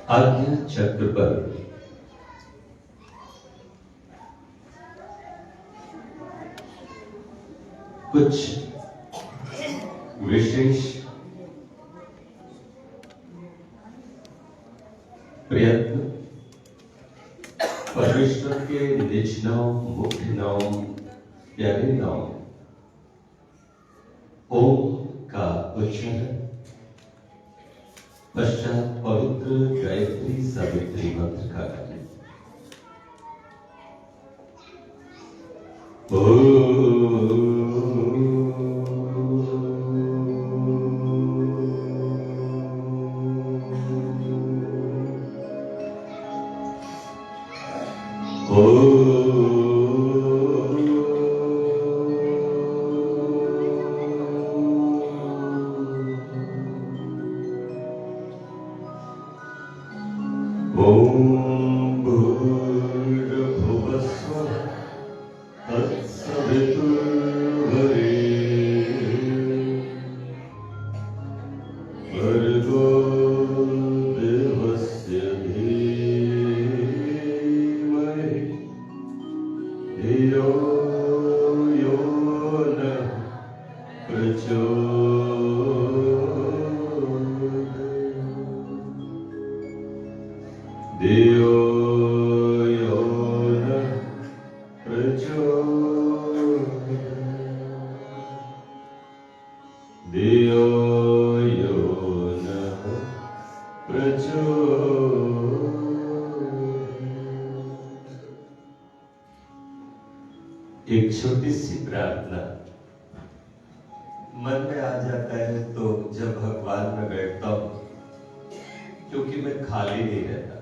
आज्ञा चक्र पर कुछ विशेष प्रयत्न परमेश्वर के निज नाम, मुख्य नाम, प्यारे नाम ओम का उच्चारण पश्चात पवित्र गायत्री सावित्री मंत्र का गायन। एक छोटी सी प्रार्थना मन में आ जाता है तो जब भगवान में बैठता हूं, क्योंकि मैं खाली नहीं रहता,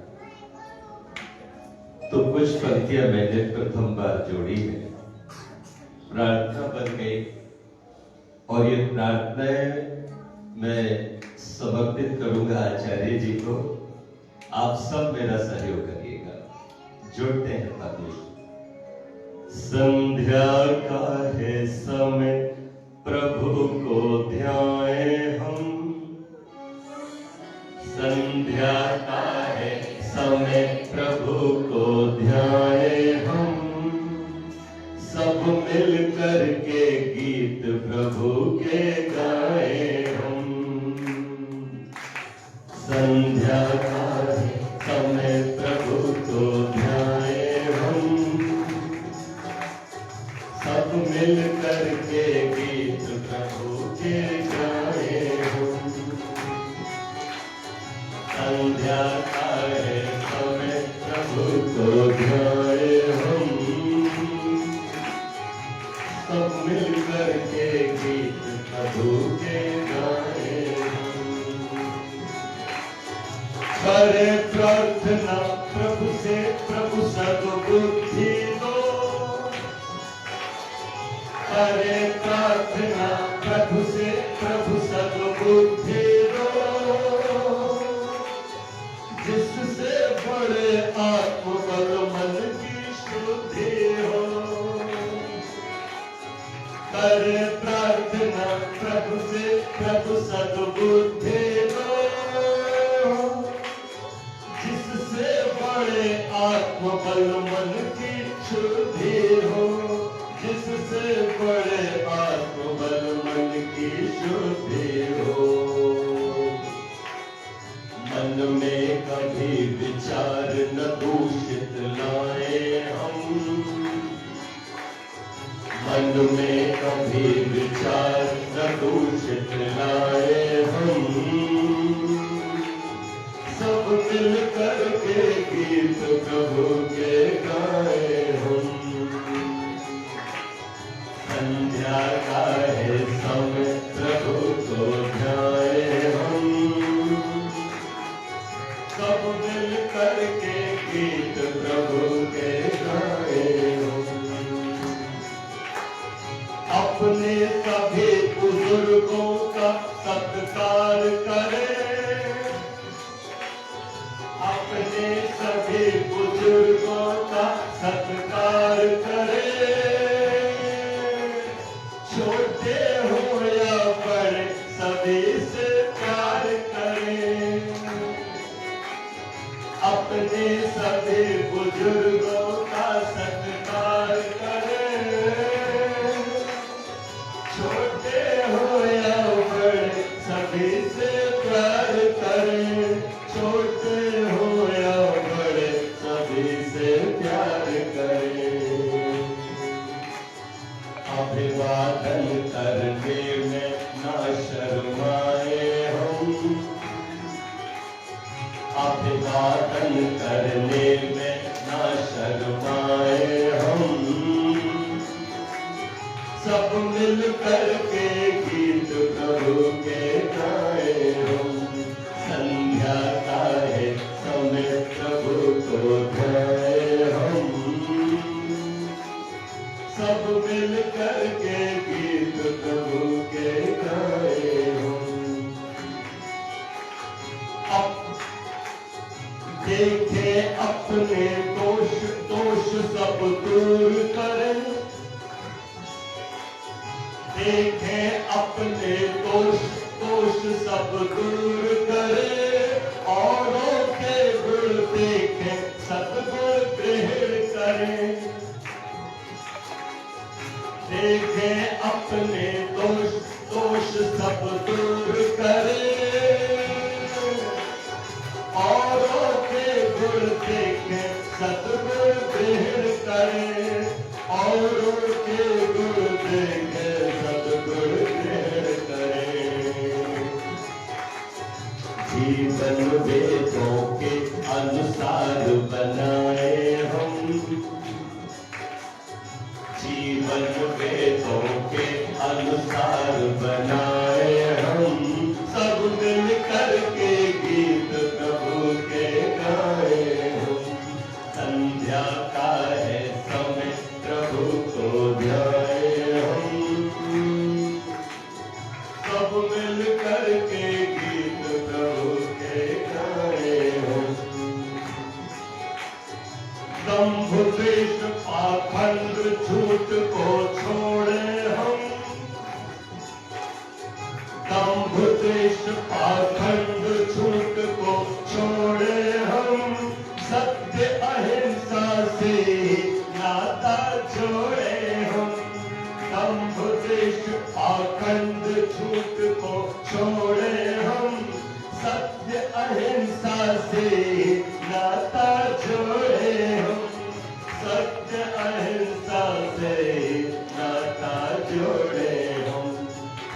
तो कुछ पंक्तियां मैंने प्रथम बार जोड़ी है, प्रार्थना बन गई और ये प्रार्थनाएं मैं समर्पित करूंगा आचार्य जी को। आप सब मेरा सहयोग करिएगा, जुड़ते हैं परमेश्वर। संध्या का है समय, प्रभु को ध्याए हम। संध्या का है समय, प्रभु को ध्याए हम। सब मिल कर के गीत प्रभु के गाए हम। संध्या का है समय, प्रभु को ध्याए हम। सब मिल कर के गीत प्रभु के गाए हम। संध्या का है समय, प्रभु को ध्याए हम। सब मिल कर के गीत प्रभु के गाए हम। करे प्रार्थना प्रभु से, प्रभु सद्बुद्धि दो। करे प्रार्थना प्रभु से, प्रभु सद्बुद्धि दो। जिससे बड़े आत्मबल मन की शुद्धि हो। करे प्रार्थना प्रभु से, प्रभु सद्बुद्धि दो। जिससे बड़े आत्मबल मन की शुद्धि हो। जिससे बड़े आत्मबल मन की शुद्धि हो। मन में कभी विचार न दूषित लाए हम। मन में कभी विचार न दूषित लाए हम। सब मिल कर के गीत प्रभु के गाए हम। संध्या का है समय, प्रभु को ध्याए हम। सब मिल कर के गीत अपने सभी बुजुर्गों का सत्कार करें, छोटे हो या बड़े सभी से प्यार करें, छोटे हो या बड़े सभी से प्यार करें। अभिवादन करने में ना शर्माए हम, अभिवादन करने में ना शर्माए हम, सब मिल कर के गीत प्रभु के गाए हम। संध्या का है समय प्रभु को ध्याए हम, सब मिल कर के गीत प्रभु के गाए हम। अब देखे अपने दोष सब दूर करें, देखे अपने दोष सब दूर करें, औरों के गुण देखे सद्गुण ग्रहण करें। देखे अपने दोष सब दूर करें, औरों के गुण देखे सद्गुण ग्रहण करें, औरों के गुण देखे सद्गुण ग्रहण करें। जीवन वेदों के अनुसार बनाए हम, जीवन वेदों के अनुसार बनाए हम, सब मिल कर के गीत प्रभु के गाए हम। संध्या का है समय प्रभु को ध्याए हम, सब मिल कर के गीत प्रभु के गाए हम। दंभ द्वेष पाखंड झूठ को छोड़े हम, दंभ द्वेष पाखंड झूठ को छोड़े हम, सत्य अहिंसा से नाता जोड़े हम। दंभ द्वेष पाखंड झूठ को छोड़े हम, सत्य अहिंसा से नाता जोड़े हम, सत्य अहिंसा से नाता जोड़े हम।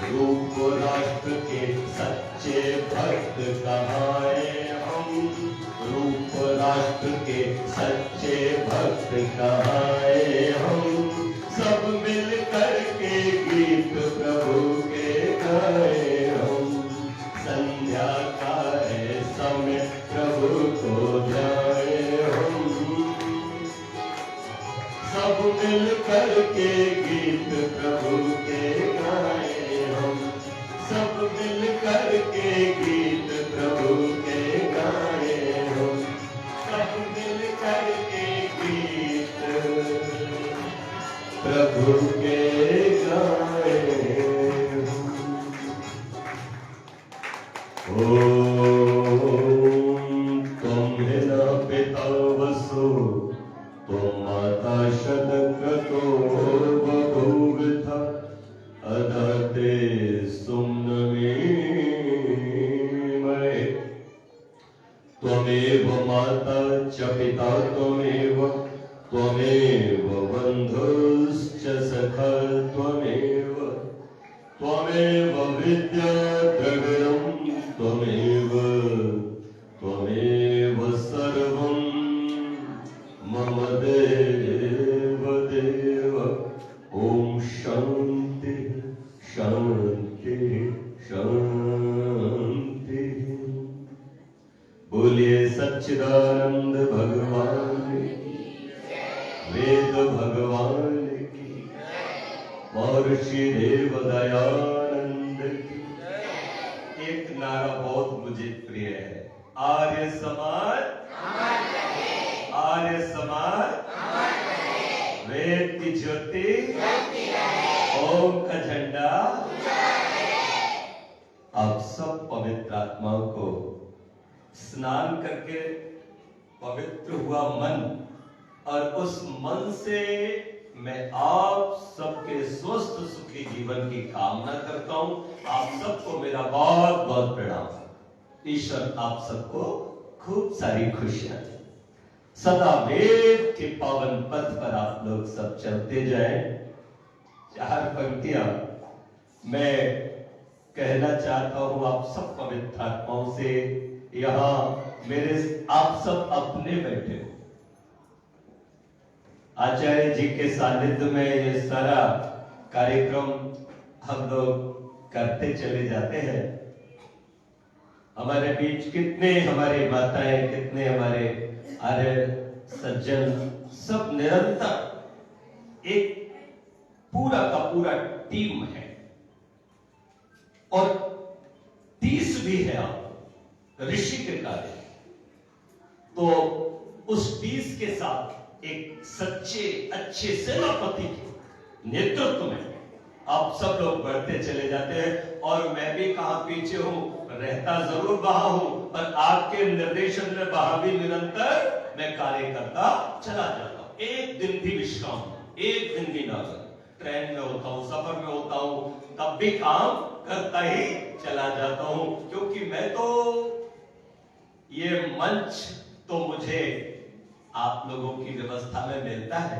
रूप राष्ट्र के सच्चे भक्त कहाए हम, रूप राष्ट्र के सच्चे भक्त कहाए हम, सब मिल कर के गीत प्रभु के गाए हम। संध्या का है समय प्रभु को ध्याए हम, सब मिल कर के गीत प्रभु के गाए हम, सब मिल कर के गीत प्रभु के गाए हम, सब मिल कर के गीत प्रभु के गाए हम। तुम्हें न पिता वसु तुम माता शतक्रतो बभूव था, अदते सुम्नमे मये। त्वमेव माता च पिता त्वमेव, त्वमेव बन्धुश्च सखा त्वमेव, त्वमेव विद्या द्रविणं त्वमेव, त्वमेव सर्वं मम देव देव। ओम शांति शांति शांति। बोलिए सच्चिदानंद भगवान की, वेद भगवान की, महर्षि देव दयानंद की। एक नारा बहुत मुझे प्रिय है, आर्य समाज आर्य समाज, वेद की ज्योति ओम का झंडा। आप सब पवित्र आत्माओं को स्नान करके पवित्र हुआ मन, और उस मन से मैं आप सबके स्वस्थ सुखी जीवन की कामना करता हूं। आप सबको मेरा बहुत बहुत प्रणाम। ईश्वर आप सबको खूब सारी खुशियां दें। सदा वेद के पावन पथ पर आप लोग सब चलते जाएं। 4 पंक्तियां मैं कहना चाहता हूं आप सब पवित्र आत्माओं से। यहां मेरे आप सब अपने बैठे हो, आचार्य जी के सानिध्य में ये सारा कार्यक्रम हम लोग करते चले जाते हैं। हमारे बीच कितने हमारी माताएं, कितने हमारे आर्य सज्जन, सब निरंतर एक पूरा का पूरा टीम है, और 30 भी है आप ऋषि के कार्य। तो उस 30 के साथ एक सच्चे अच्छे सेनापति के नेतृत्व में आप सब लोग बढ़ते चले जाते हैं। और मैं भी कहां पीछे हूं, रहता जरूर वहां हूं, पर आपके निर्देशन में वहां भी निरंतर मैं कार्य करता चला जाता हूं। एक दिन भी विश्राम, एक दिन भी ना कर। ट्रेन में होता हूं, सफर में होता हूं, तब भी काम करता ही चला जाता हूं, क्योंकि मैं तो ये मंच तो मुझे आप लोगों की व्यवस्था में मिलता है।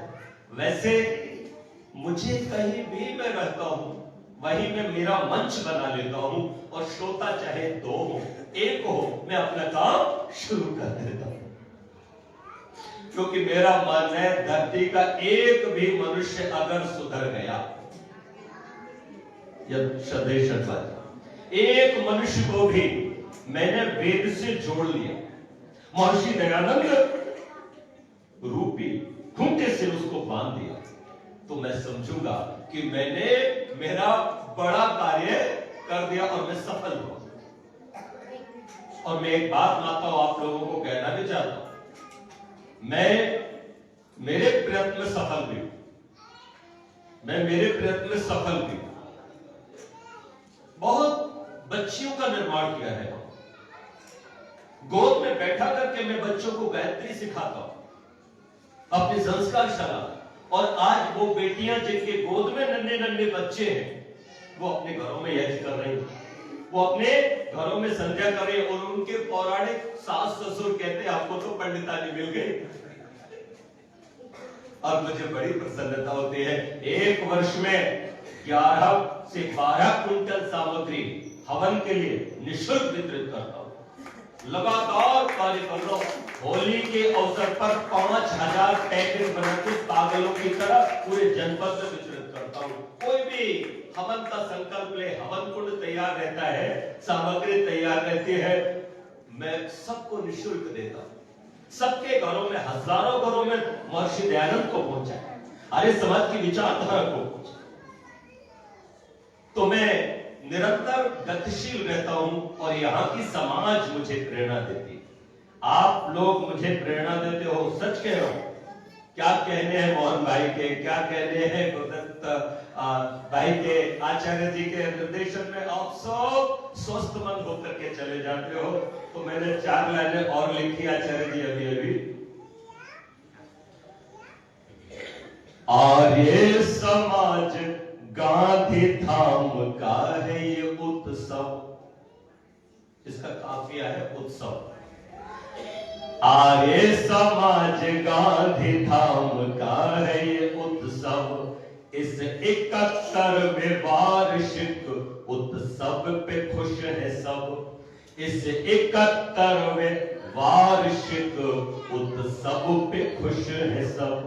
वैसे मुझे कहीं भी मैं रहता हूं, वहीं मैं मेरा मंच बना लेता हूं, और श्रोता चाहे 2 हो, 1 हो, मैं अपना काम शुरू कर देता हूं। क्योंकि मेरा मानना है धरती का एक भी मनुष्य अगर सुधर गया, एक मनुष्य को भी मैंने वेद से जोड़ लिया, महर्षि दयानंद रूपी खूंटे से उसको बांध दिया, तो मैं समझूंगा कि मैंने मेरा बड़ा कार्य कर दिया और मैं सफल हुआ। और मैं एक बात मानता हूं, आप लोगों को कहना भी चाहता हूं, मैं मेरे प्रयत्न में सफल भी हूं, मैं मेरे प्रयत्न में सफल भी हूं। बहुत बच्चियों का निर्माण किया है, गोद में बैठा करके मैं बच्चों को गायत्री सिखाता हूं अपनी संस्कारशाला। और आज वो बेटियां जिनके गोद में नन्हे नन्हे बच्चे हैं, वो अपने घरों में यज्ञ कर रही हैं, वो अपने घरों में संध्या कर रही है, और उनके पौराणिक सास ससुर कहते हैं आपको तो पंडितानी मिल गई। और मुझे बड़ी प्रसन्नता होती है। 1 वर्ष में 11 से 12 क्विंटल सामग्री हवन के लिए निःशुल्क वितरित करता हूं। लगातार कार्य कर रहा हूं। होली के अवसर पर 5000 पैकेट बनाकर पागलों की तरह पूरे जनपद में वितरित करता हूं। कोई भी हवन का संकल्प ले, हवन कुंड तैयार रहता है, सामग्री तैयार रहती है, मैं सबको निःशुल्क देता हूं। सबके घरों में, हजारों घरों में महर्षि दयानंद को पहुंचाए, आर्य समाज की विचारधारा को पहुंचाए। तो मैं निरंतर गतिशील रहता हूं, और यहां की समाज मुझे प्रेरणा देती है। आप लोग मुझे प्रेरणा देते हो, सच कह रहा हूं। क्या कहने हैं मोहन भाई के, क्या कहने हैं गुरुदत्त भाई के, आचार्य जी के निर्देशन में आप सब स्वस्थ मन होकर के चले जाते हो। तो मैंने 4 लाइनें और लिखी आचार्य जी अभी। आर्य समाज गांधी धाम का है ये उत्सव, इसका काफिया है उत्सव। आर्य समाज गांधी धाम का है ये उत्सव, इस 71वें वार्षिक उत्सव पे खुश है सब। इस 71वें वार्षिक उत्सव पे खुश है सब।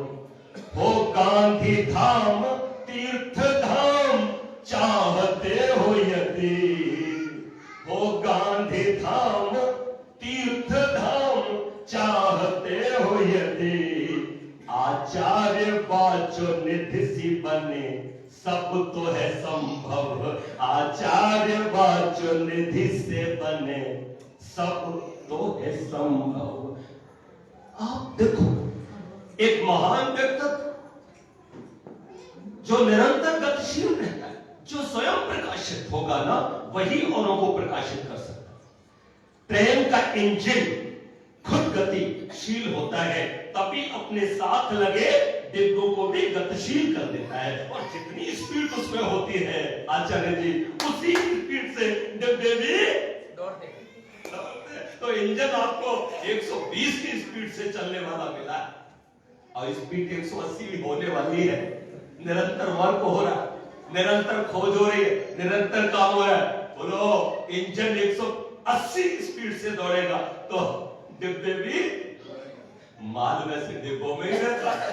हो गांधी धाम तीर्थ धाम चाहते हो यदि, हो गांधी धाम तीर्थ धाम चाहते हो यदि, आचार्य वाचो निधि सी बने सब तो है संभव। आचार्य वाचो निधि से बने सब तो है संभव। आप देखो, एक महान व्यक्तित्व जो निरंतर गतिशील रहता है, जो स्वयं प्रकाशित होगा ना, वही औरों को प्रकाशित कर सकता है। ट्रेन का इंजन खुद गतिशील होता है तभी अपने साथ लगे डिब्बों को भी गतिशील कर देता है, और जितनी स्पीड उसमें होती है आचार्य जी, उसी स्पीड से डिब्बे भी दौड़ते हैं। तो इंजन आपको 120 की स्पीड से चलने वाला मिला है, और स्पीड 180 भी होने वाली है। निरंतर वर्क हो रहा है, निरंतर खोज हो रही है, निरंतर काम हो रहा है। बोलो, इंजन 180 स्पीड से दौड़ेगा तो डिब्बे भी माल वैसे डिब्बों में ही रहता है।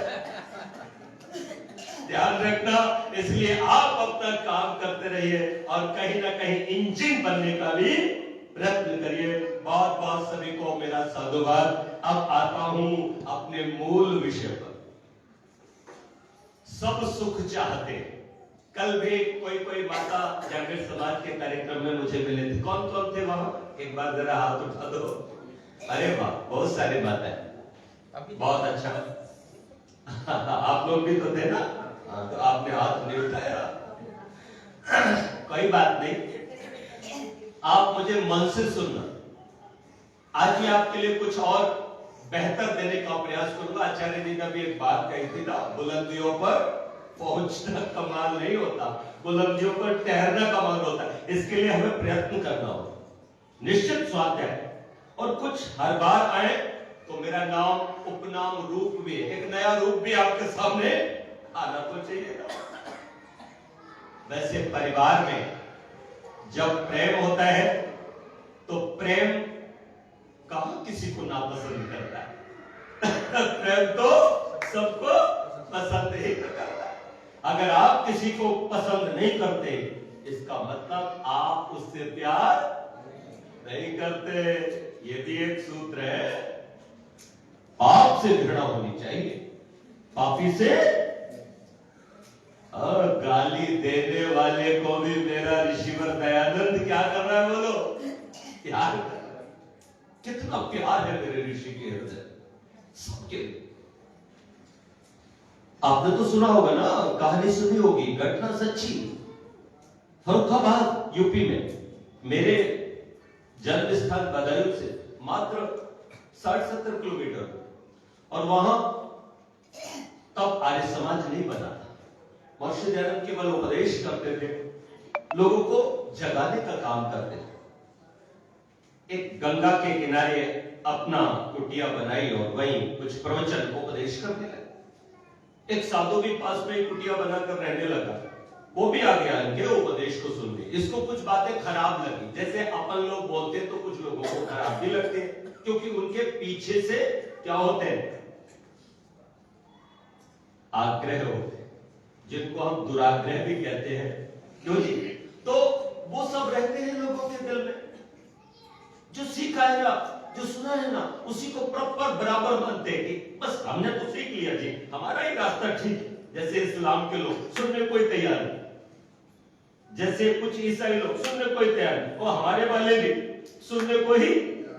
ध्यान रखना, इसलिए आप अपना काम करते रहिए और कहीं ना कहीं इंजन बनने का भी प्रयत्न करिए। बहुत बहुत सभी को मेरा साधुवाद। अब आता हूं अपने मूल विषय पर। सब सुख चाहते। कल भी कोई माता जागृत समाज के कार्यक्रम में मुझे मिले थे। कौन कौन थे वहां? एक बार जरा हाथ उठा दो। अरे वाह, बहुत सारी माताएं, बहुत अच्छा। आप लोग भी तो थे ना? तो आपने हाथ नहीं उठाया, कोई बात नहीं। आप मुझे मन से सुनना। आज मैं आपके लिए कुछ और बेहतर देने का प्रयास करूंगा। आचार्य जी ने भी एक बात कही थी ना, बुलंदियों पर पहुंचना कमाल नहीं होता, बुलंदियों पर ठहरना कमाल होता है। इसके लिए हमें प्रयत्न करना होगा, निश्चित स्वाध्याय। और कुछ हर बार आए तो मेरा नाम, उपनाम, रूप भी, एक नया रूप भी आपके सामने आना तो चाहिए ना। वैसे परिवार में जब प्रेम होता है तो प्रेम कहां किसी को नापसंद करता है। प्रेम तो सबको पसंद ही करता है। अगर आप किसी को पसंद नहीं करते, इसका मतलब आप उससे प्यार नहीं करते। ये भी एक सूत्र है। पाप से घृणा होनी चाहिए, पापी से। और गाली देने वाले को भी मेरा ऋषिवर दयानंद क्या कर रहा है? बोलो, प्यार कर रहा है। कितना प्यार है मेरे ऋषि के हृदय सबके लिए। आपने तो सुना होगा ना, कहानी सुनी होगी, घटना सच्ची। फर्रुखाबाद यूपी में, मेरे जन्म स्थान बदायूं से मात्र 60-70 किलोमीटर, और वहां तब आर्य समाज नहीं बना था। महर्षि दयानंद केवल उपदेश करते थे, लोगों को जगाने का काम करते थे। एक गंगा के किनारे अपना कुटिया बनाई और वहीं कुछ प्रवचन उपदेश करने लगे। एक साधु भी पास में कुटिया बनाकर रहने लगा। वो भी आ गया इनके उपदेश को सुनने। इसको कुछ बातें खराब लगी, जैसे अपन लोग बोलते तो कुछ लोगों को खराब भी लगते हैं, क्योंकि उनके पीछे से क्या होते हैं? आग्रह होते हैं, जिनको हम दुराग्रह भी कहते हैं। क्यों जी? तो वो सब रहते हैं लोगों के दिल में। जो सीखा है ना, जो सुना है ना, उसी को प्रॉपर बराबर मानते हैं कि बस हमने तो सीख लिया जी, हमारा ही रास्ता ठीक है। जैसे इस्लाम के लोग सुनने को ही तैयार नहीं, जैसे कुछ ईसाई लोग सुनने को ही तैयार नहीं, और हमारे वाले भी सुनने को ही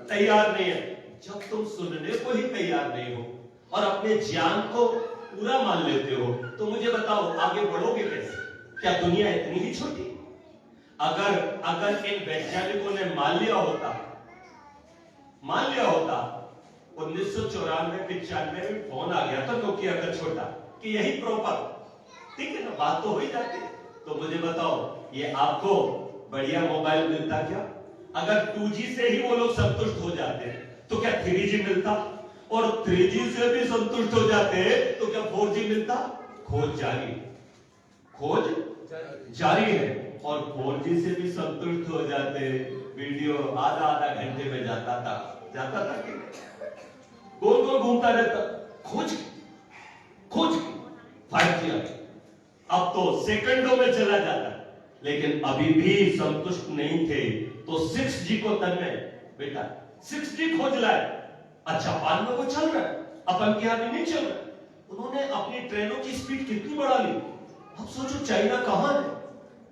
तैयार नहीं है। जब तुम सुनने को ही तैयार नहीं हो और अपने ज्ञान को पूरा मान लेते हो, तो मुझे बताओ आगे बढ़ोगे कैसे? क्या दुनिया इतनी ही छोटी? अगर इन वैज्ञानिकों ने मान लिया होता 1994-95 में फोन आ गया था नोकिया का छोटा, कि यही प्रॉपर, ठीक है ना, बात तो हो ही जाती है। तो मुझे बताओ, ये आपको बढ़िया मोबाइल मिलता क्या? अगर 2G से ही वो लोग संतुष्ट हो जाते तो क्या 3G मिलता? और 3G से भी संतुष्ट हो जाते तो क्या 4G मिलता? खोज जारी है। और 4G से भी संतुष्ट हो जाते, वीडियो आधा घंटे में जाता था कि गोल गोल घूमता रहता। खोज 5G आ गया, अब तो सेकंडों में चला जाता। लेकिन अभी भी संतुष्ट नहीं थे तो 6G को तन्मय, बेटा 6G खोज लाए। अच्छा, बाद में वो चल रहा है, अपन के यहां भी नहीं चल रहा। उन्होंने अपनी ट्रेनों की स्पीड कितनी बढ़ा ली। अब सोचो चाइना कहां है।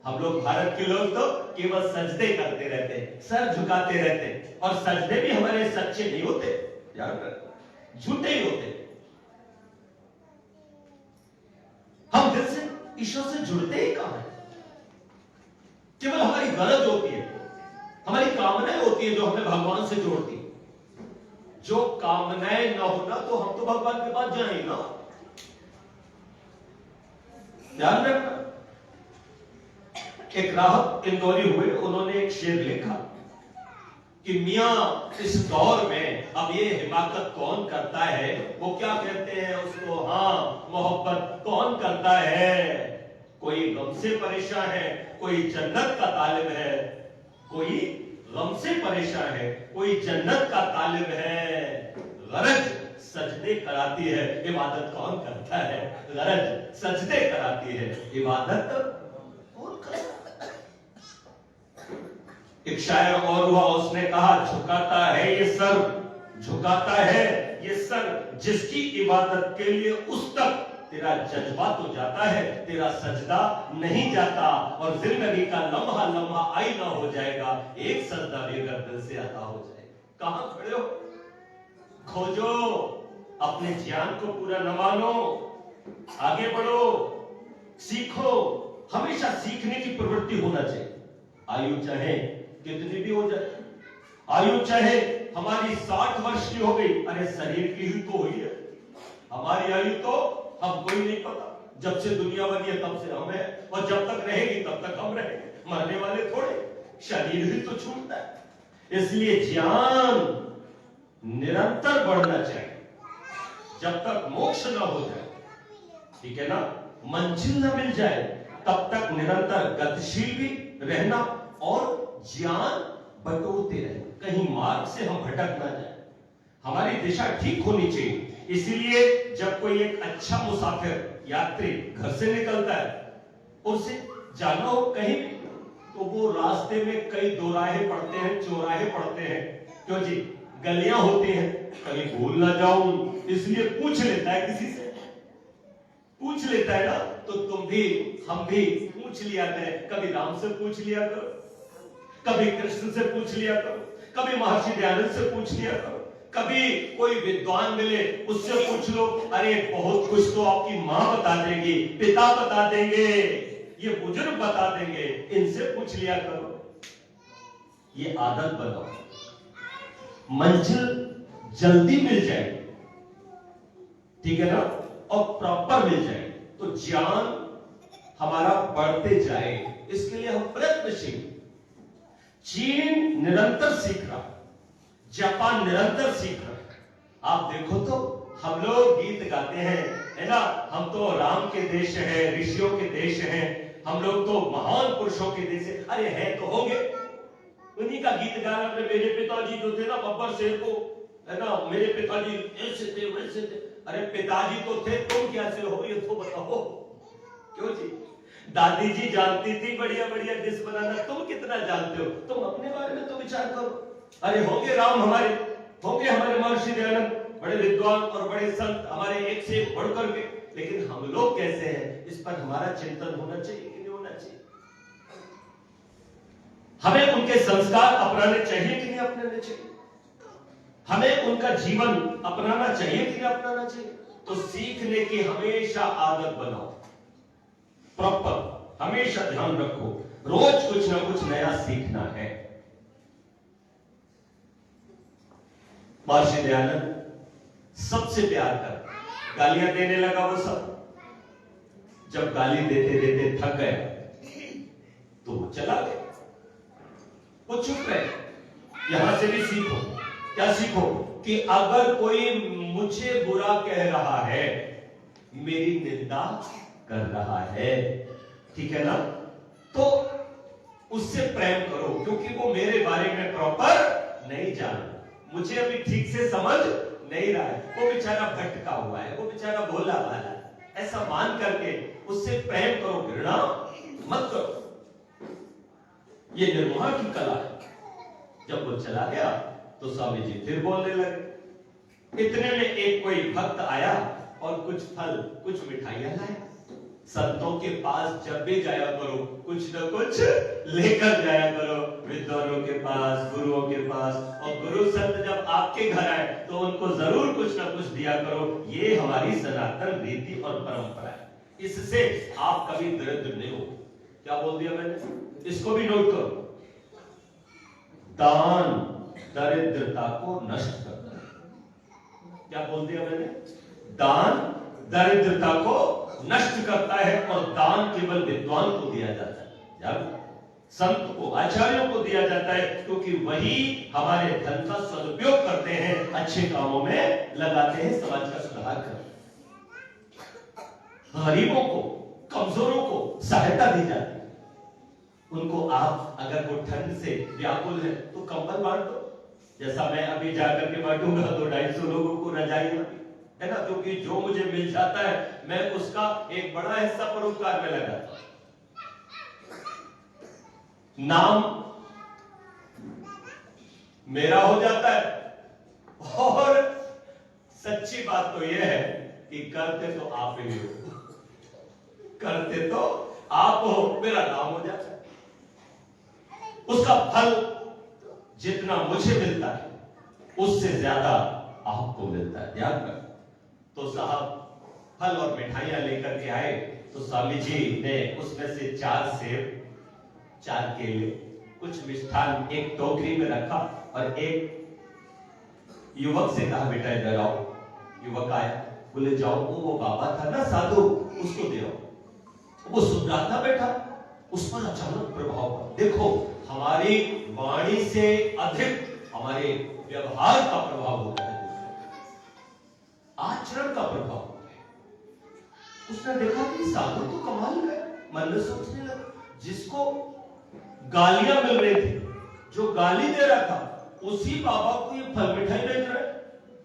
हम लोग भारत के लोग तो केवल सजदे करते रहते, सर झुकाते रहते, और सजदे भी हमारे सच्चे नहीं होते, झूठे ही होते। हम दिल से ईश्वर से जुड़ते ही कहां है? केवल हमारी गरज होती है, हमारी कामनाएं होती है जो हमें भगवान से जोड़ती है। जो कामनाएं न होना तो हम तो भगवान के पास जाएंगे ना। ध्यान रखना। एक राहत इंदौरी हुए, उन्होंने एक शेर लिखा कि मियां इस दौर में अब ये हिमाकत कौन करता है, वो क्या कहते हैं उसको, हाँ मोहब्बत कौन करता है। कोई गम से परेशान है, कोई जन्नत का तालिब है। कोई गम से परेशान है, कोई जन्नत का तालिब है। गरज सजदे कराती है, इबादत कौन करता है। गरज सजदे कराती है, इबादत कौन करता है। एक शायर और हुआ, उसने कहा झुकाता है ये सर, झुकाता है ये सर, जिसकी इबादत के लिए उस तक तेरा जज्बा तो जाता है, तेरा सजदा नहीं जाता। और जिंदगी का लम्हा लम्हा आईना हो जाएगा, एक सजदा भी अगर दिल से अता हो जाएगा। कहां खड़े हो, खोजो, अपने ज्ञान को पूरा न मानो, आगे बढ़ो, सीखो। हमेशा सीखने की प्रवृत्ति होना चाहिए। आयु चाहे कितनी भी हो जाए, आयु चाहे हमारी 60 वर्ष की हो गई, अरे शरीर की ही तो हुई है। हमारी आयु तो हमको ही नहीं पता, जब से दुनिया बनी है तब से हम हैं, और जब तक रहेगी तब तक हम रहेंगे। मरने वाले थोड़े, शरीर ही तो छूटता है। इसलिए ज्ञान निरंतर बढ़ना चाहिए जब तक मोक्ष न हो जाए, ठीक है ना, मंजिल न मिल जाए तब तक निरंतर गतिशील भी रहना और ज्ञान बटोरते रहे, कहीं मार्ग से हम भटक ना जाए। हमारी दिशा ठीक होनी चाहिए। इसीलिए जब कोई एक अच्छा मुसाफिर यात्री घर से निकलता है, उसे जाना हो कहीं भी, तो वो रास्ते में कई दोराहे पड़ते हैं, चौराहे पड़ते हैं, क्यों जी, गलियां होती हैं, कहीं भूल ना जाऊं, इसलिए पूछ लेता है, किसी से पूछ लेता है ना। तो तुम भी हम भी पूछ लिया करें, कभी राम से पूछ लिया करो, कभी कृष्ण से पूछ लिया करो, कभी महर्षि दयानंद से पूछ लिया करो, कभी कोई विद्वान मिले उससे पूछ लो। अरे बहुत कुछ तो आपकी मां बता देंगी, पिता बता देंगे, ये बुजुर्ग बता देंगे, इनसे पूछ लिया करो। ये आदत बनाओ, मंजिल जल्दी मिल जाएगी, ठीक है ना, और प्रॉपर मिल जाएगी, तो ज्ञान हमारा बढ़ते जाए, इसके लिए हम प्रयत्नशील। चीन निरंतर सीख रहा, जापान निरंतर सीख रहा है। आप देखो तो हम लोग गीत गाते हैं, है ना, हम तो राम के देश हैं, ऋषियों के देश हैं, हम लोग तो महान पुरुषों के देश हैं। अरे है तो होंगे, उन्हीं का गीत गाना। अपने मेरे पिताजी जो थे ना बब्बर शेर को, है ना, मेरे पिताजी ऐसे थे वैसे थे। अरे पिताजी तो थे, तुम कैसे हो ये तो बताओ। क्यों जी, दादी जी जानती थी बढ़िया बढ़िया डिश बनाना, तुम कितना जानते हो, तुम अपने बारे में तो विचार करो। अरे होंगे राम हमारे, होंगे हमारे महर्षि दयानंद, बड़े विद्वान और बड़े संत हमारे एक से एक बढ़ करके, लेकिन हम लोग कैसे हैं, इस पर हमारा चिंतन होना चाहिए कि नहीं होना चाहिए। हमें उनके संस्कार अपनाने चाहिए कि नहीं अपनाने चाहिए, हमें उनका जीवन अपनाना चाहिए कि नहीं अपनाना चाहिए। तो सीखने की हमेशा आदत बनाओ, प्रॉपर, हमेशा ध्यान रखो, रोज कुछ ना कुछ नया सीखना है। महर्षि दयानंद सबसे प्यार कर, गालियां देने लगा वो सब, जब गाली देते देते थक गया तो वो चला गया, वो चुप रहे। यहां से भी सीखो, क्या सीखो, कि अगर कोई मुझे बुरा कह रहा है, मेरी निंदा कर रहा है, ठीक है ना, तो उससे प्रेम करो, क्योंकि वो मेरे बारे में प्रॉपर नहीं जानता, मुझे अभी ठीक से समझ नहीं रहा है, वो बेचारा भटका हुआ है, वो बेचारा भोला भाला है, ऐसा मान करके उससे प्रेम करो, घृणा मत करो। ये निर्मोहा की कला है। जब वो चला गया तो स्वामी जी फिर बोलने लगे। इतने में एक कोई भक्त आया और कुछ फल, कुछ मिठाइयां लाया। संतों के पास जब भी जाया करो, कुछ न कुछ लेकर जाया करो, विद्वानों के पास, गुरुओं के पास। और गुरु संत जब आपके घर आए तो उनको जरूर कुछ न कुछ दिया करो। ये हमारी सनातन रीति और परंपरा है, इससे आप कभी दरिद्र नहीं हो। क्या बोल दिया मैंने, इसको भी नोट करो। दान दरिद्रता को नष्ट करता है। क्या बोल दिया मैंने? दान दरिद्रता को नष्ट करता है और दान केवल विद्वान को दिया जाता है, यार संत को, आचार्यों को दिया जाता है, क्योंकि वही हमारे धन का सदुपयोग करते हैं, अच्छे कामों में लगाते हैं, समाज का सुधार करते हैं, गरीबों को, कमजोरों को सहायता दी जाती है। उनको आप अगर वो ठंड से व्याकुल है तो कंबल बांट दो, जैसा मैं अभी जाकर के बांटूंगा 200-250 लोगों को रजाई है ना, क्योंकि जो मुझे मिल जाता है मैं उसका एक बड़ा हिस्सा परोपकार में लगाता हूं। नाम मेरा हो जाता है और सच्ची बात तो यह है कि करते तो आप ही हो, करते तो आप हो, मेरा नाम हो जाता है। उसका फल जितना मुझे मिलता है उससे ज्यादा आपको मिलता है, ध्यान रख। तो साहब फल और मिठाइयां लेकर के आए तो स्वामी जी ने उसमें से 4 सेब, 4 केले, कुछ मिष्ठान एक टोकरी में रखा और एक युवक से कहा बेटा इधर आओ। युवक आया, बोले जाओ वो बाबा था ना साधु, उसको दे आओ। वो सुन रहा था बेटा, उस पर अचानक प्रभाव पड़ा। देखो हमारी वाणी से अधिक हमारे व्यवहार का प्रभाव होता है, आचरण का प्रभाव होता है। उसने देखा कि साधु तो कमाल है, मन में सोचने लगा, जिसको गालियां मिल रही थी, जो गाली दे रहा था, उसी बाबा को ये फल मिठाई बेच रहा है।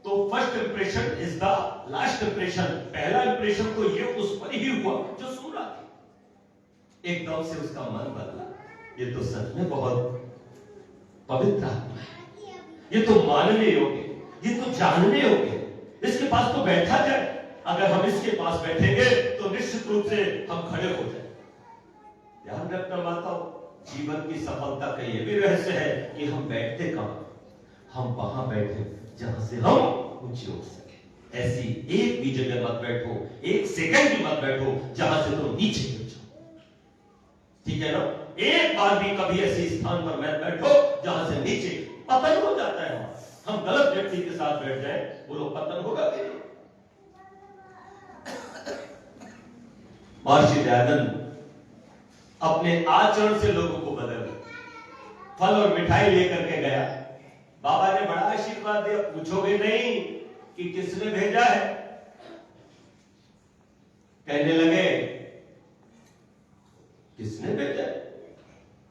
तो first impression is the last impression, पहला इंप्रेशन तो ये उस पर ही हुआ जो सुन रहा था। एकदम से उसका मन बदला, ये तो सच में बहुत पवित्र आत्मा है, ये तो मानने योग्य, ये तो जानने योग्य, इसके पास तो बैठा जाए। अगर हम इसके पास बैठेंगे तो निश्चित रूप से हम खड़े हो जाए। ध्यान रखना माताओ, जीवन की सफलता का यह भी रहस्य है कि हम बैठते कहां, हम वहां बैठे जहां से हम ऊंचे हो सके। ऐसी एक भी जगह मत बैठो, एक सेकंड भी मत बैठो जहां से तुम नीचे गिर जाओ, ठीक है ना? एक बार भी कभी ऐसे स्थान पर मत बैठो जहां से नीचे पतन हो जाता है। हम गलत व्यक्ति के साथ बैठ जाए, बोलो पतन होगा कि नहीं? महर्षि दयानंद अपने आचरण से लोगों को बदल, फल और मिठाई लेकर के गया। बाबा ने बड़ा आशीर्वाद दिया, पूछोगे नहीं कि किसने भेजा है? कहने लगे किसने भेजा है?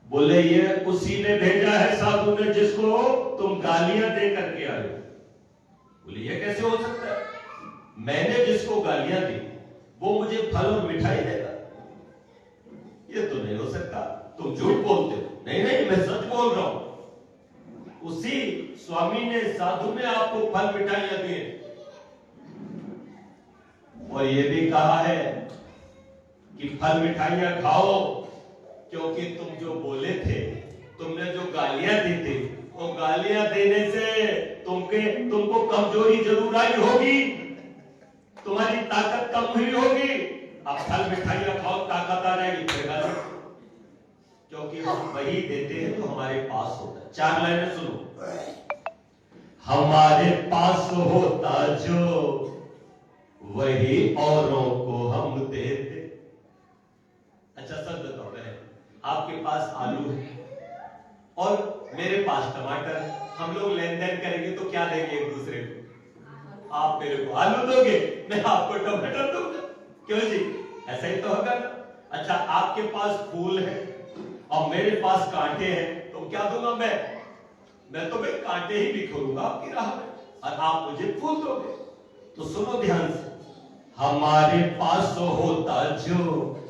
बोले ये उसी ने भेजा है साधु ने जिसको तुम गालियां दे करके आए हो। बोले ये कैसे हो सकता है? मैंने जिसको गालियां दी वो मुझे फल और मिठाई देगा? ये तो नहीं हो सकता, तुम झूठ बोलते हो। नहीं नहीं, मैं सच बोल रहा हूं। उसी स्वामी ने, साधु ने आपको फल मिठाइयां दी और ये भी कहा है कि फल मिठाइयां खाओ, क्योंकि तुम जो बोले थे, तुमने जो गालियां दी थी, वो गालियां देने से तुमको कमजोरी जरूर आई होगी, तुम्हारी ताकत कम हुई होगी। अब फल मिठाइयां खाओ, ताकत आ जाएगी, फिर गाली, क्योंकि हम वही देते हैं जो हमारे पास होता है। 4 लाइनें सुनो। हमारे पास होता जो वही औरों को हम देते। अच्छा सच बताओ, आपके पास आलू है और मेरे पास टमाटर है, हम लोग लेन देन करेंगे तो क्या देंगे एक दूसरे को? आप मेरे को आलू दोगे, मैं आपको टमाटर दूंगा, क्यों जी? ऐसा ही तो होगा ना? अच्छा आपके पास फूल है और मेरे पास कांटे हैं, तो क्या दूंगा मैं तो भाई कांटे ही बिखरूंगा आपकी राह में और आप मुझे फूल दोगे। तो सुनो ध्यान से, हमारे पास होता जो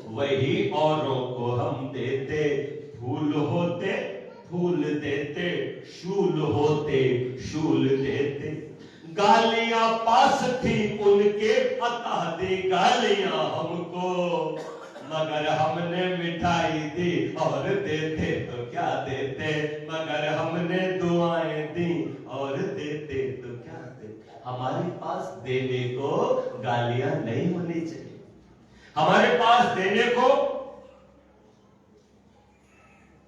वही औरों को हम देते। फूल होते फूल देते, शूल होते शूल देते। गालियां पास थी उनके, अतः दी गालियां हमको, मगर हमने मिठाई दी और देते तो क्या देते, मगर हमने दुआएं दी और देते तो क्या देते। हमारे पास देने को गालियां नहीं होनी चाहिए, हमारे पास देने को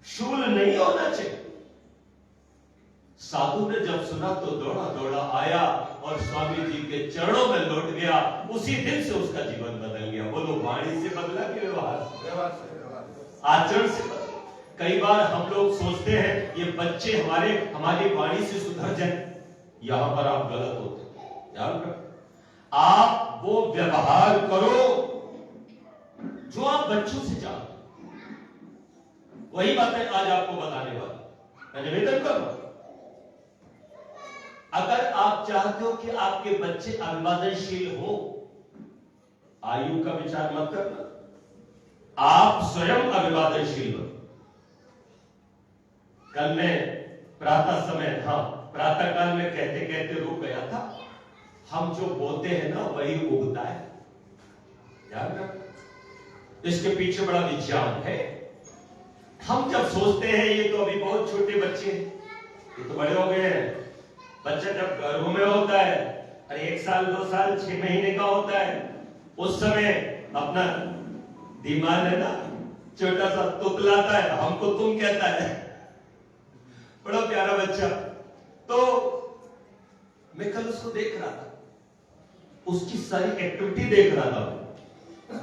शूल नहीं होना चाहिए। साधु ने जब सुना तो दौड़ा दौड़ा आया और स्वामी जी के चरणों में लौट गया। उसी दिन से उसका जीवन बदल गया। बोलो, वाणी से बदला कि व्यवहार से, आचरण से बदला। कई बार हम लोग सोचते हैं ये बच्चे हमारी वाणी से सुधर जाए। यहां पर आप गलत होते। ध्यान रखो, आप वो व्यवहार करो जो आप बच्चों से चाहते। वही बातें आज आपको बताने वाला मैं निवेदन करूं। अगर आप चाहते हो कि आपके बच्चे अभिवादनशील हो, आयु का विचार मत करना, आप स्वयं अभिवादनशील हो। कल मैं प्रातः समय, प्रातः काल में कहते कहते रुक गया था। हम जो बोलते हैं ना वही उगता है। ध्यान रखो, इसके पीछे बड़ा विज्ञान है। हम जब सोचते हैं ये तो अभी बहुत छोटे बच्चे हैं, ये तो बड़े हो गए हैं। बच्चा जब गर्भ में होता है, अरे 1 साल 2 साल 6 महीने का होता है, उस समय अपना दिमाग है ना छोटा सा तुतलाता है, हमको तुम कहता है, बड़ा प्यारा बच्चा। तो मैं कल उसको देख रहा था, उसकी सारी एक्टिविटी देख रहा था।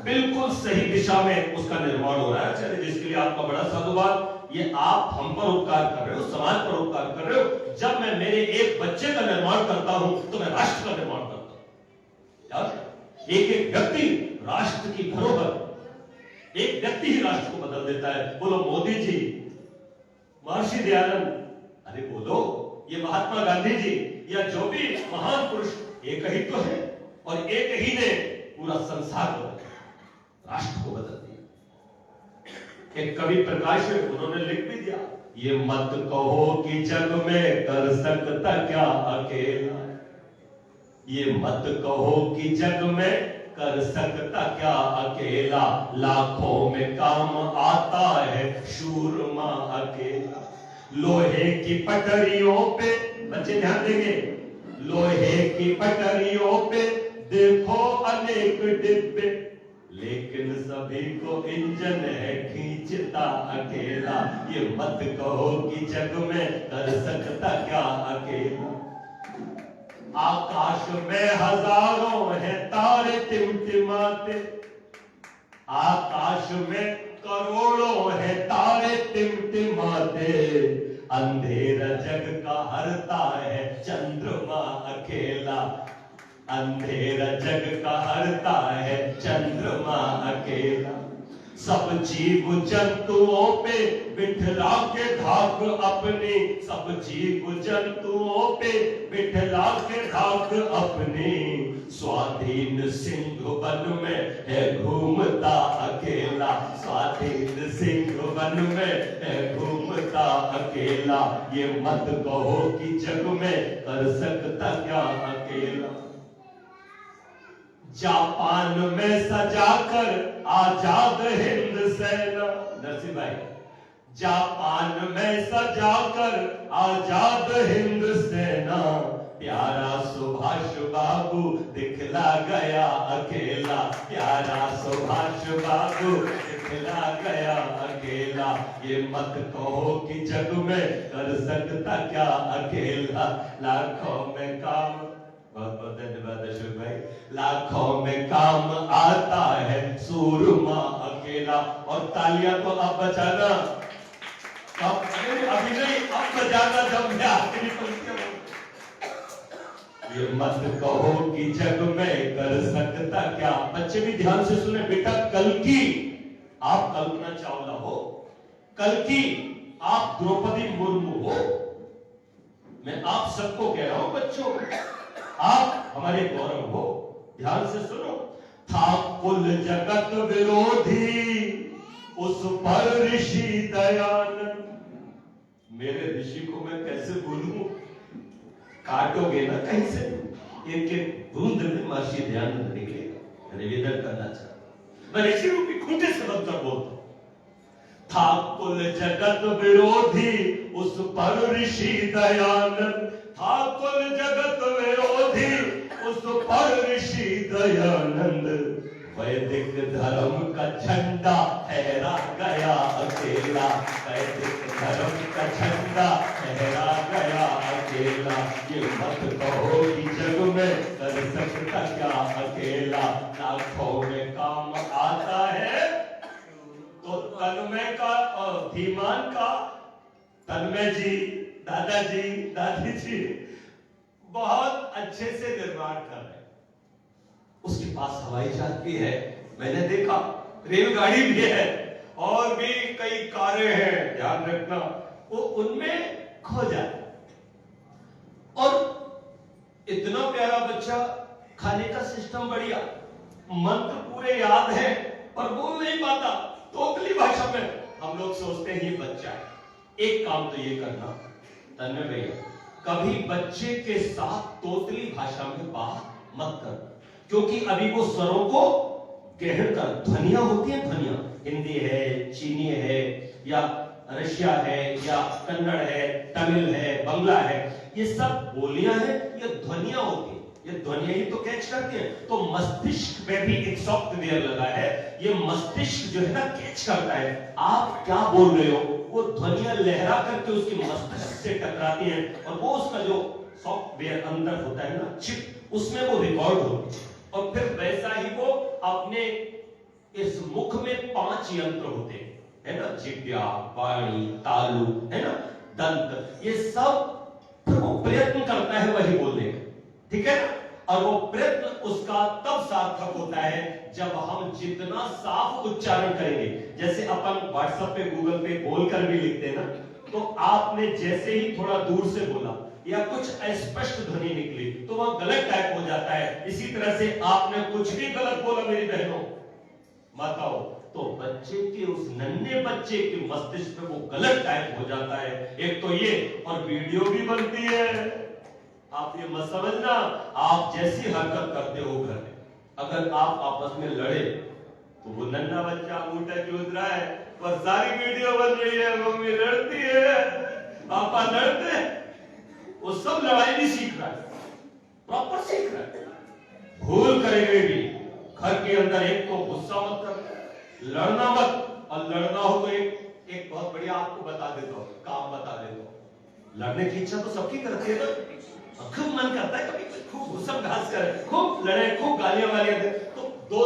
बिल्कुल सही दिशा में उसका निर्माण हो रहा है। चलिए, जिसके लिए आपका बड़ा साधुवाद। ये आप हम पर उपकार कर रहे हो, समाज पर उपकार कर रहे हो। जब मैं मेरे एक बच्चे का निर्माण करता हूं तो मैं राष्ट्र का निर्माण करता हूं। एक एक व्यक्ति राष्ट्र की धरोहर, एक व्यक्ति ही राष्ट्र को बदल देता है। बोलो मोदी जी, महर्षि दयानंद, अरे बोलो ये महात्मा गांधी जी, या जो भी महान पुरुष, एक ही तो है और एक ही ने पूरा संसार बदल दिया, राष्ट्र को बदल दिया। एक कवि प्रकाश है, उन्होंने लिख भी दिया, ये मत कहो कि जग में कर सकता क्या अकेला। ये मत कहो कि जग में कर सकता क्या अकेला। लाखों में काम आता है शूरमा अकेला। लोहे की पटरियों पे, बच्चे ध्यान देंगे, लोहे की पटरियों पे देखो अनेक डिब्बे, लेकिन सभी को इंजन है खींचता अकेला। ये मत कहो कि जग में कर सकता क्या अकेला। आकाश में हजारों हैं तारे टिमटिमाते, आकाश में करोड़ों हैं तारे टिमटिमाते। अंधेरा जग का हरता है चंद्रमा अकेला। अंधेरा जग का हरता है चंद्रमा अकेला। सब जीव जंतुओं पे बिठला के धाक अपनी, सब जीव जंतुओं पे बिठला के धाक अपनी। स्वाधीन सिंह वन में है घूमता अकेला। स्वाधीन सिंह वन में है घूमता अकेला। ये मत कहो कि जग में कर सकता क्या अकेला। जापान में सजाकर आजाद हिंद सेना, नरसिंह भाई, जापान में सजाकर आजाद हिंद सेना। प्यारा सुभाष बाबू दिखला गया अकेला। प्यारा सुभाष बाबू दिखला गया अकेला। ये मत कहो कि जग में कर सकता क्या अकेला। लाखों में काम, बहुत बहुत धन्यवाद अशोक भाई। लाखों में काम आता है सूरमा अकेला। और तालियां तो अब बजाना, अभी नहीं, अब बजाना जब मैं आखिरी पंक्तियां। ये मत कहो कि जग में कर सकता क्या। बच्चे भी ध्यान से सुने बेटा, कल की आप कल्पना चावला हो, कल की आप द्रौपदी मुर्मू हो। मैं आप सबको कह रहा हूं बच्चों, आप हमारे गौरव हो। ध्यान से सुनो। था कुल जगत विरोधी उस पर ऋषि दयानंद। मेरे ऋषि को मैं कैसे भूलूं, काटोगे ना कहीं से, एक एक बूंद में महर्षि दयानंद निकलेगा। निवेदन करना चाहता, मैं ऋषि रूपी खूंटे से बनकर बोलता हूं। था कुल जगत विरोधी उस पर ऋषि दयानंद। था कुल जगत विरोधी उस पर ऋषि दयानंद। वैदिक धर्म का झंडा फहरा गया अकेला। वैदिक धर्म का झंडा फहरा गया अकेला, ये मत कहो कि जग में कर सकता क्या अकेला। लाखों में काम आता है तो तन्मय का और धीमान का। तन्मय जी, दादाजी, दादी जी बहुत अच्छे से निर्माण कर रहे हैं। उसके पास हवाई जहाज भी है, मैंने देखा, रेलगाड़ी भी है और भी कई कारें हैं, ध्यान रखना वो उनमें खो जाए। और इतना प्यारा बच्चा, खाने का सिस्टम बढ़िया, मंत्र पूरे याद है पर बोल नहीं पाता, तोतली भाषा में। हम लोग सोचते हैं ये बच्चा है। एक काम तो ये करना तन्मय भैया, कभी बच्चे के साथ तोतली भाषा में बात मत कर, क्योंकि अभी वो स्वरों को ग्रहण कर, ध्वनियां होती हैं, ध्वनियां, हिंदी है, चीनी है, या रशिया है, या कन्नड़ है, तमिल है, बंगला है, ये सब बोलियां हैं, ये ध्वनियां होती हैं। ये ध्वनियां ही तो कैच करती हैं। तो मस्तिष्क में भी एक सॉफ्टवेयर लगा है, ये मस्तिष्क जो है ना कैच करता है आप क्या बोल रहे हो, वो ध्वनियां लहरा करके उसकी मस्तिष्क से टकराती हैं और वो उसका जो सॉफ्टवेयर अंदर होता है ना, चिप, उसमें वो रिकॉर्ड होती है। और फिर वैसा ही वो अपने इस मुख में 5 यंत्र होते हैं, है ना, जिह्वा, वाणी, तालु, है ना, दंत, ये सब फिर वो प्रयत्न करता है वही बोलने का, ठीक है ना। और वो प्रयत्न उसका तब सार्थक होता है जब हम जितना साफ उच्चारण करेंगे। जैसे अपन व्हाट्सएप पे, गूगल पे बोलकर भी लिखते हैं ना, तो आपने जैसे ही थोड़ा दूर से बोला या कुछ अस्पष्ट ध्वनि निकली तो वह गलत टाइप हो जाता है। इसी तरह से आपने कुछ भी गलत बोला मेरी बहनों, माताओं, तो बच्चे के, उस नन्हे बच्चे के मस्तिष्क में वो गलत टाइप हो जाता है। एक तो ये, और वीडियो भी बनती है। आप ये मत समझना आप जैसी हरकत करते हो घर में, अगर आप आपस में लड़े तो वो नन्हा बच्चा अंगूठा कूद रहा है और सारी वीडियो बन रही है, मम्मी लड़ती है, पापा लड़ते हैं, वो सब लड़ाई नहीं सीख रहा है, प्रॉपर सीख रहा है। भूल करेंगे भी घर के अंदर, एक तो गुस्सा मत कर, लड़ना मत, और लड़ना हो तो एक बहुत बढ़िया आपको बता देता हूं, काम बता देता हूं। लड़ने की इच्छा तो सबकी करती है ना, खूब मन करता है कभी खूब घुसम घास करे, खूब लड़े, खूब गालियां वालियां दे, तो दो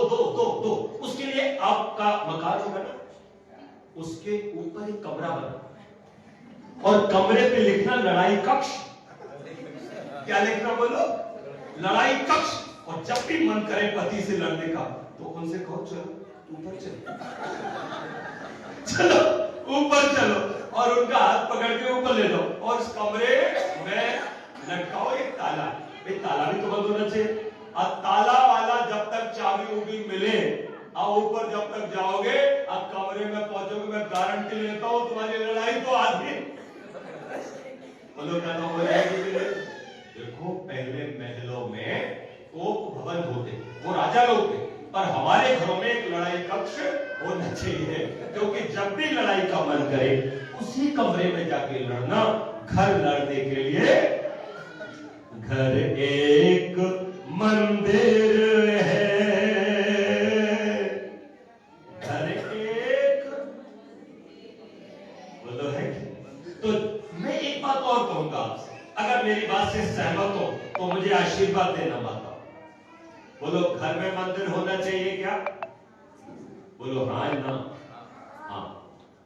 उसके लिए आपका मकान होगा ना, उसके ऊपर एक कमरा बना और कमरे पे लिखना लड़ाई कक्ष। क्या लिखना बोलो? लड़ाई कक्ष। और जब भी मन करे पति से लड़ने का तो उनसे कहो चलो ऊपर चलो, चलो ऊपर चलो, और उनका हाथ पकड़ के ऊपर ले लो और उस कमरे में लटकाओ एक ताला। ताला भी तो बंद होना चाहिए, और ताला वाला जब तक चाबी उबी मिले, और ऊपर जब तक जाओगे, अब कमरे में पहुंचोगे, मैं गारंटी लेता हूं तुम्हारी लड़ाई तो आधी बोलो क्या हो जाएगी। देखो पहले महलों में तोप भवन होते, वो राजा लोग थे, पर हमारे घरों में एक लड़ाई कक्ष होना चाहिए, क्योंकि जब भी लड़ाई का मन करे उसी कमरे में जाके लड़ना। घर लड़ने के लिए घर एक मंदिर है, घर एक, बोलो है। तो मैं एक बात और कहूंगा आपसे, अगर मेरी बात से सहमत हो तो मुझे आशीर्वाद देना माता। बोलो घर में मंदिर होना चाहिए क्या? बोलो हाँ ना, हाँ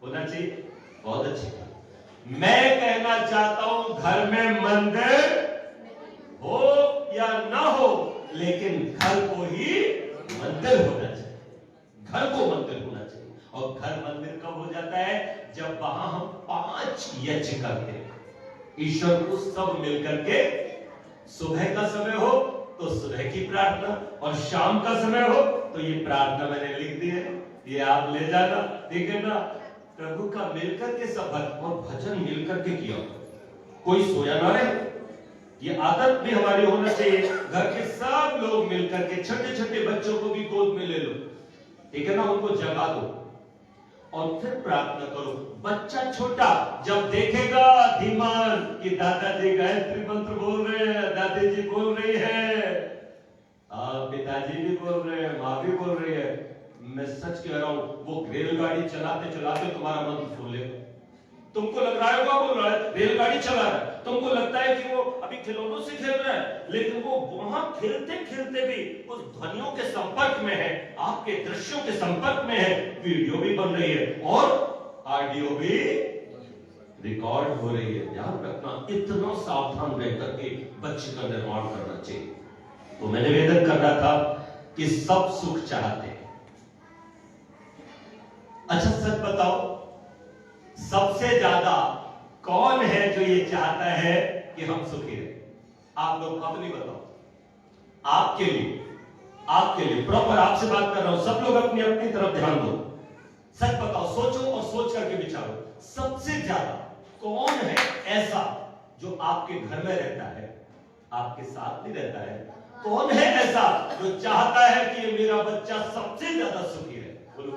होना चाहिए, बहुत अच्छी। मैं कहना चाहता हूं घर में मंदिर हो या ना हो, लेकिन घर को ही मंदिर होना चाहिए, घर को मंदिर होना चाहिए। और घर मंदिर कब हो जाता है? जब वहां हम 5 यज्ञ करते हैं ईश्वर को सब मिलकर के। सुबह का समय हो तो सुबह की प्रार्थना, और शाम का समय हो तो ये प्रार्थना मैंने लिख दी है, ये आप ले जाना, ठीक है ना। प्रभु का मिलकर के सब और भजन मिलकर के किया, कोई सोया ना रहे, ये आदत भी हमारी होना चाहिए। घर के सब लोग मिलकर के, छोटे छोटे बच्चों को भी गोद में ले लो, ठीक है ना, उनको जगा दो और फिर प्रार्थना करो। बच्चा छोटा जब देखेगा धीमान कि दादाजी गायत्री मंत्र बोल रहे हैं, दादी जी बोल रही है, पिताजी भी बोल रहे हैं, माँ भी बोल रही है, मैं सच कह रहा हूं, वो रेलगाड़ी चलाते चलाते तुम्हारा मंत्र सुन ले। तुमको लग रहा होगा वो रेलगाड़ी चला रहा है, तुमको लगता है कि वो अभी खिलौनों से खेल रहा है, लेकिन वो वहां खेलते खेलते भी उस ध्वनियों के संपर्क में है, आपके दृश्यों के संपर्क में है, वीडियो भी बन रही है और ऑडियो भी रिकॉर्ड हो रही है। ध्यान रखना, इतना सावधान रह करके बच्चे का निर्माण करना चाहिए। तो मैं निवेदन कर रहा था कि सब सुख चाहते हैं। अच्छा सच बताओ, सबसे ज्यादा कौन है जो ये चाहता है कि हम सुखी रहे? आप लोग अपनी बताओ, आपके लिए प्रॉपर आपसे बात कर रहा हूं, सब लोग अपनी अपनी तरफ ध्यान दो, सच बताओ, सोचो और सोच करके विचारो, सबसे ज्यादा कौन है ऐसा जो आपके घर में रहता है, आपके साथ भी रहता है? कौन है ऐसा जो चाहता है कि ये मेरा बच्चा सबसे ज्यादा सुखी रहे? बोलो।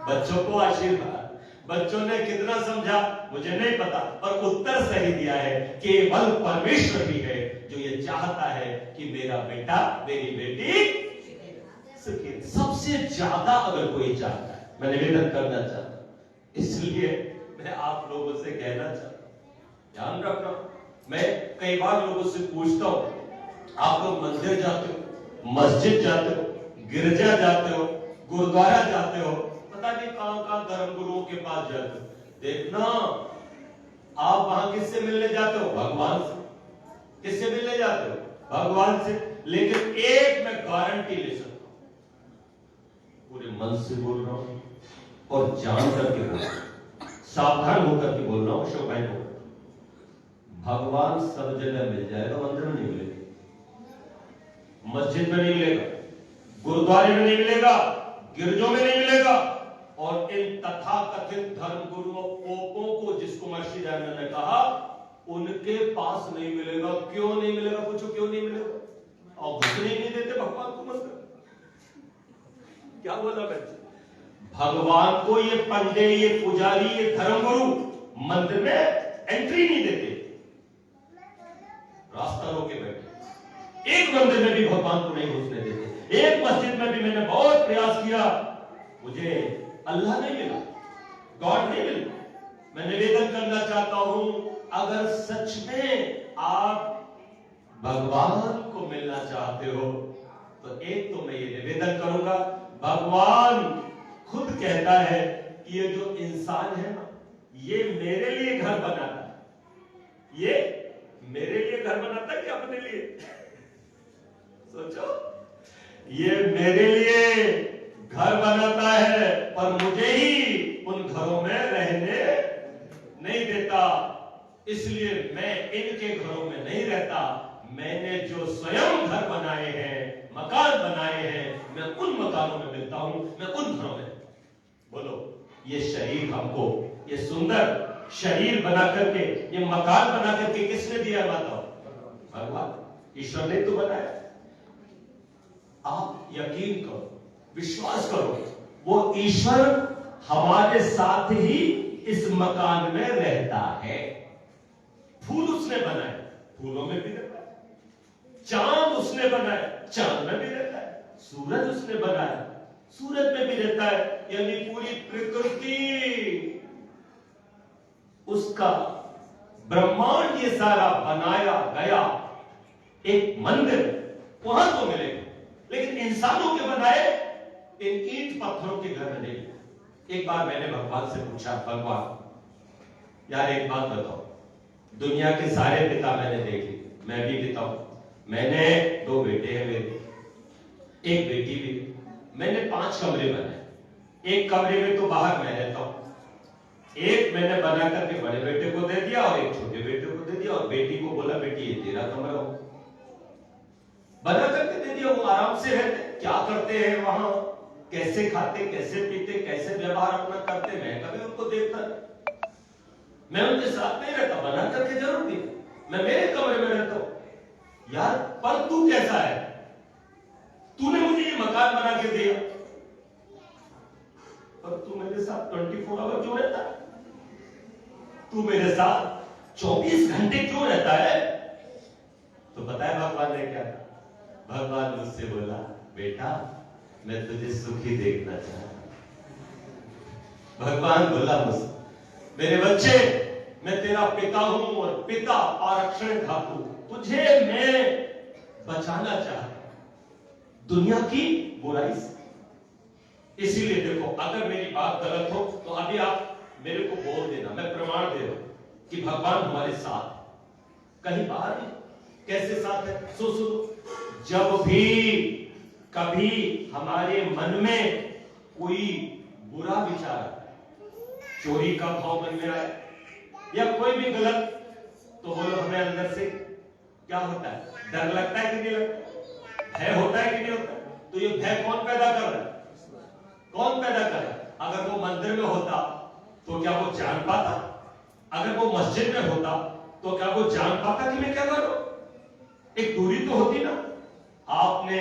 बच्चों को आशीर्वाद। बच्चों ने कितना समझा मुझे नहीं पता, पर उत्तर सही दिया है। केवल परमेश्वर ही है जो ये चाहता है कि मेरा बेटा मेरी बेटी सुखी रहे। सबसे ज्यादा अगर कोई चाहता है, मैं निवेदन करना चाहता हूं, इसलिए मैं आप लोगों से कहना चाहता हूं, ध्यान रखना। मैं कई बार लोगों से पूछता हूं, आप लोग मंदिर जाते हो, मस्जिद जाते हो, गिरजा जाते हो, गुरुद्वारा जाते हो, पता नहीं कहां धर्म गुरुओं के पास जाते हो, देखना आप वहां किससे मिलने जाते हो? भगवान से। किससे मिलने जाते हो? भगवान से। लेकिन एक मैं गारंटी ले सकता हूं, पूरे मन से बोल रहा हूं और जान करके बोल रहा हूं, सावधान होकर के बोल रहा हूं, अशोक भाई को, भगवान सब जगह मिल जाएगा, मंदिर में नहीं मिलेगा, मस्जिद में नहीं मिलेगा, गुरुद्वारे में नहीं मिलेगा, गिरजों में नहीं मिलेगा, और इन तथाकथित धर्म गुरुओं पोपों को, जिसको महर्षि दयानंद ने कहा, उनके पास नहीं मिलेगा। क्यों नहीं मिलेगा? पूछो क्यों नहीं मिलेगा? और घुसने ही नहीं देते भगवान को मंदिर। क्या बोला मैं? भगवान को ये पंडे, ये पुजारी, ये धर्मगुरु मंदिर में एंट्री नहीं देते, रास्ता रोके बैठे। एक मंदिर में भी भगवान को नहीं घुसने देते। एक मस्जिद में भी मैंने बहुत प्रयास किया, मुझे अल्लाह नहीं मिला, गॉड नहीं मिला। मैं निवेदन करना चाहता हूं, अगर सच में आप भगवान को मिलना चाहते हो तो एक तो मैं ये निवेदन करूंगा, भगवान खुद कहता है कि ये जो इंसान है ना, ये मेरे लिए घर बनाता है। ये मेरे लिए घर बनाता है कि अपने लिए? सोचो, ये मेरे लिए घर बनाता है, पर मुझे ही उन घरों में रहने नहीं देता। इसलिए मैं इनके घरों में नहीं रहता। मैंने जो स्वयं घर बनाए हैं, मकान बनाए हैं, मैं उन मकानों में मिलता हूं, मैं उन घरों में। बोलो, ये शरीर हमको, ये सुंदर शरीर बना करके, ये मकान बना करके किसने दिया? बताओ, भगवान, ईश्वर ने तो बनाया। आप यकीन करो, विश्वास करो, वो ईश्वर हमारे साथ ही इस मकान में रहता है। फूल उसने बनाए, फूलों में भी रहता है। चांद उसने बनाया, चांद में भी रहता है। सूरज उसने बनाया, सूरज में भी रहता है। यानी पूरी प्रकृति उसका, ब्रह्मांड ये सारा बनाया गया एक मंदिर, वहां तो मिलेगा। लेकिन इंसानों के बनाए इन ईंट पत्थरों के घर में नहीं। एक बार मैंने भगवान से पूछा, भगवान यार एक बात बताओ, दुनिया के सारे पिता मैंने देखे, मैं भी पिता हूं, मैंने 2 बेटे हैं मेरे, एक बेटी भी, मैंने 5 कमरे बनाए। एक कमरे में तो बाहर मैं रहता हूं, एक मैंने बना करके बड़े बेटे को दे दिया और एक छोटे बेटे को दे दिया, और बेटी को बोला बेटी ये तेरा कमरा हो, बना करके दे दिया। वो आराम से रहते, क्या करते हैं वहां, कैसे खाते, कैसे पीते, कैसे व्यवहार अपना करते, मैं कभी उनको देखता, मैं उनके साथ नहीं रहता, बना करके जरूर दिया, मैं मेरे कमरे में रहता हूं। यार पर तू कैसा है, तूने मुझे ये मकान बना के दिया, पर तू मेरे साथ 24 आवर क्यों रहता है? तू मेरे साथ 24 घंटे क्यों रहता है? तो पता है भगवान ने क्या? भगवान मुझसे बोला, बेटा मैं तुझे सुखी देखना चाहता। भगवान बोला मुझसे, मेरे बच्चे मैं तेरा पिता हूं और पिता आरक्षण धातु, तुझे मैं बचाना चाहता हूं दुनिया की बुराई से। इसीलिए देखो, अगर मेरी बात गलत हो तो अभी आप मेरे को बोल देना, मैं प्रमाण दे रहा हूं कि भगवान हमारे साथ है, कहीं बाहर नहीं। कैसे साथ है? सुनो, जब भी कभी हमारे मन में कोई बुरा विचार आता है, चोरी का भाव मन में आया या कोई भी गलत, तो बोलो हमें अंदर से क्या होता है? डर लगता है कि नहीं लगता? भय होता है कि नहीं होता? तो ये भय कौन पैदा कर रहा है? कौन पैदा कर रहा है? अगर वो मंदिर में होता तो क्या वो जान पाता? अगर वो मस्जिद में होता तो क्या वो जान पाता कि मैं क्या कर रहा हूं? एक दूरी तो होती ना। आपने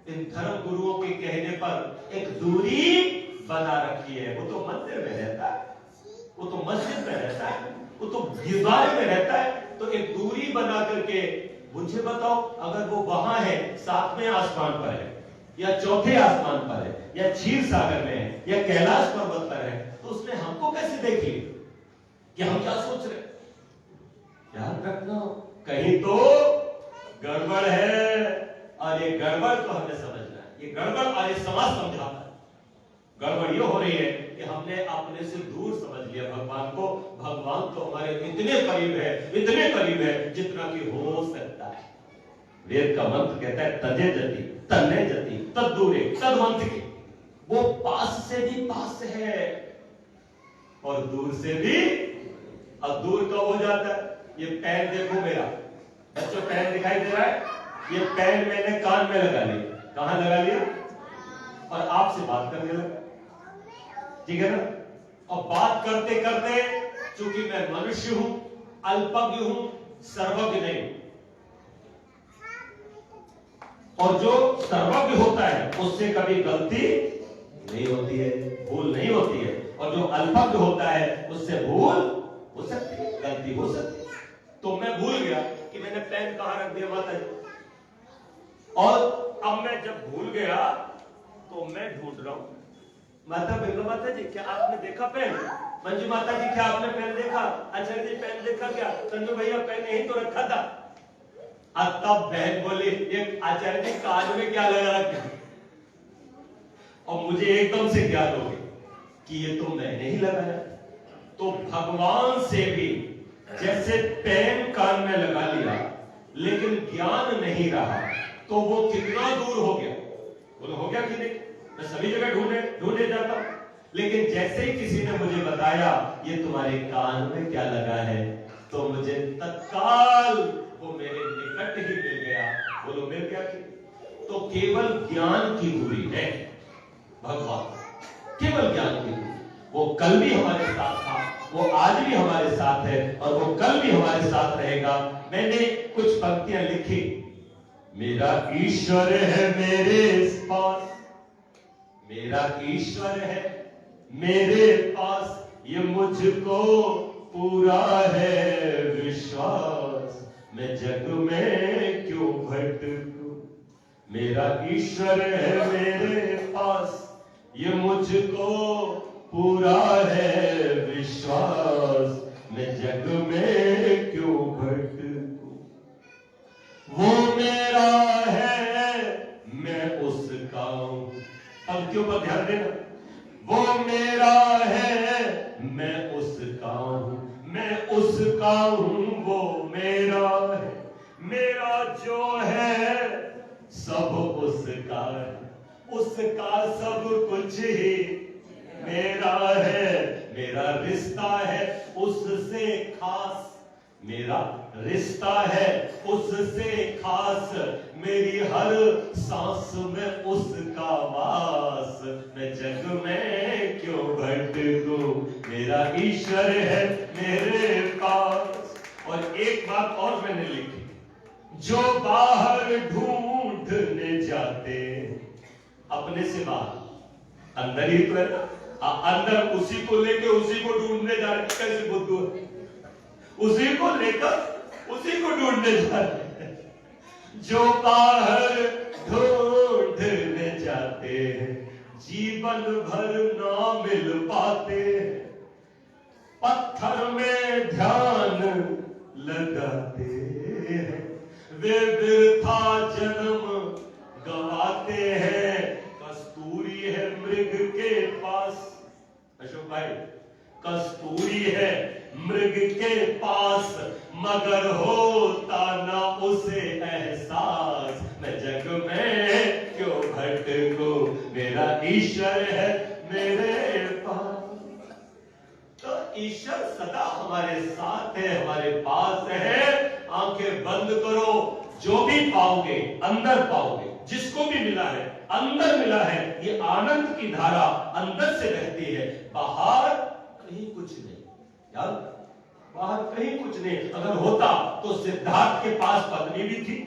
इन धर्म गुरुओं के कहने पर एक दूरी बना रखी है। वो तो मंदिर में रहता है, वो तो मस्जिद में रहता है, वो तो गुरुद्वारे में रहता है, तो एक दूरी बना करके मुझे बताओ, अगर वो वहां है, 7वें आसमान पर है या चौथे आसमान पर है या क्षीर सागर में है या कैलाश पर्वत पर है, तो उसने हमको कैसे देख लिया कि हम क्या सोच रहे? ध्यान रखना, कहीं तो गड़बड़ है, और ये गड़बड़ तो हमें समझना है। ये गड़बड़ और ये समाज समझाता है। गड़बड़ ये हो रही है कि हमने अपने से दूर समझ लिया भगवान को। भगवान तो हमारे इतने करीब है, इतने करीब है जितना कि हो सकता है। वेद का मंत्र कहता है तजे जति तन्ने जति तद्दूरे तद्वंतिके। वो पास से भी पास है और दूर से भी। अब दूर कब हो जाता है? ये पेन देखो मेरा, बच्चों पेन दिखाई दे रहा है? ये पेन मैंने कान में लगा लिया। कहां लगा लिया? और आपसे बात करने लगा, ठीक है ना? और बात करते करते, चूंकि मैं मनुष्य हूं, अल्पज्ञ हूं, सर्वज्ञ नहीं। और जो सर्वज्ञ होता है उससे कभी गलती नहीं होती है, भूल नहीं होती है। और जो अल्पज्ञ होता है उससे भूल हो सकती है, गलती हो सकती है। तो मैं भूल गया कि मैंने पेन कहां रख दिया माता जी, और अब मैं जब भूल गया तो मैं ढूंढ रहा हूं। माता बेगम, माता जी क्या आपने देखा पेन? मंजू माता जी क्या आपने पेन देखा? आचार्य जी पेन देखा क्या? तन्नू भैया पेन यहीं तो रखा था। अब तब बहन बोली, ये आचार्य जी कान में क्या लगा रखा? और मुझे एकदम से ज्ञान हो गया कि ये तो मैंने ही लगाया। तो भगवान से भी जैसे पेन कान में लगा लिया लेकिन ज्ञान नहीं रहा, तो वो कितना दूर हो गया? बोलो हो गया कि नहीं? मैं सभी जगह ढूंढे जाता हूं, लेकिन जैसे ही किसी ने मुझे बताया ये तुम्हारे कान में क्या लगा है, तो मुझे तत्काल वो मेरे निकट ही मिल गया। बोलो मिल गया कि? तो केवल ज्ञान की दूरी है भगवान, केवल ज्ञान की दूरी। वो कल भी हमारे साथ था, वो आज भी हमारे साथ है, और वो कल भी हमारे साथ रहेगा। मैंने कुछ पंक्तियां लिखी। मेरा ईश्वर है मेरे पास, मेरा ईश्वर है मेरे पास, ये मुझको पूरा है विश्वास, मैं जग में क्यों भटकूं। मेरा ईश्वर है मेरे पास, ये मुझको पूरा है विश्वास, मैं जग में क्यों भटकूं। वो मेरा है मैं उसका हूं। पंक्तियों पर ध्यान देना। वो मेरा है मैं उसका हूं, मैं उसका हूं, वो मेरा है। मेरा जो है सब उसका है, उसका सब कुछ ही मेरा है। मेरा रिश्ता है उससे खास, मेरा रिश्ता है उससे खास, मेरी हर सांस में उसका वास, मैं जग में क्यों भटकूं। मेरा ईश्वर है मेरे पास। और एक बात और मैंने लिखी, जो बाहर ढूंढने जाते अपने से बाहर, अंदर ही तो है ना, अंदर उसी को लेके उसी को ढूंढने जा रहे। कैसे बुद्धू है? उसी को लेकर उसी को ढूंढने जा रहे हैं। जो बाहर ढूंढने जाते हैं जीवन भर ना मिल पाते, पत्थर में ध्यान लगाते हैं, वे वृथा जन्म गवाते हैं। कस्तूरी है मृग के पास, अशोक भाई, कस्तूरी है मृग के पास, मगर होता ना उसे एहसास। मैं जग में क्यों भटकूं, मेरा ईश्वर है मेरे पास। तो ईश्वर सदा हमारे साथ है, हमारे पास है। आंखें बंद करो, जो भी पाओगे अंदर पाओगे, जिसको भी मिला है अंदर मिला है। ये आनंद की धारा अंदर से बहती है, बाहर कहीं कुछ नहीं। यार बाहर कहीं कुछ नहीं। अगर होता तो सिद्धार्थ के पास पत्नी भी थी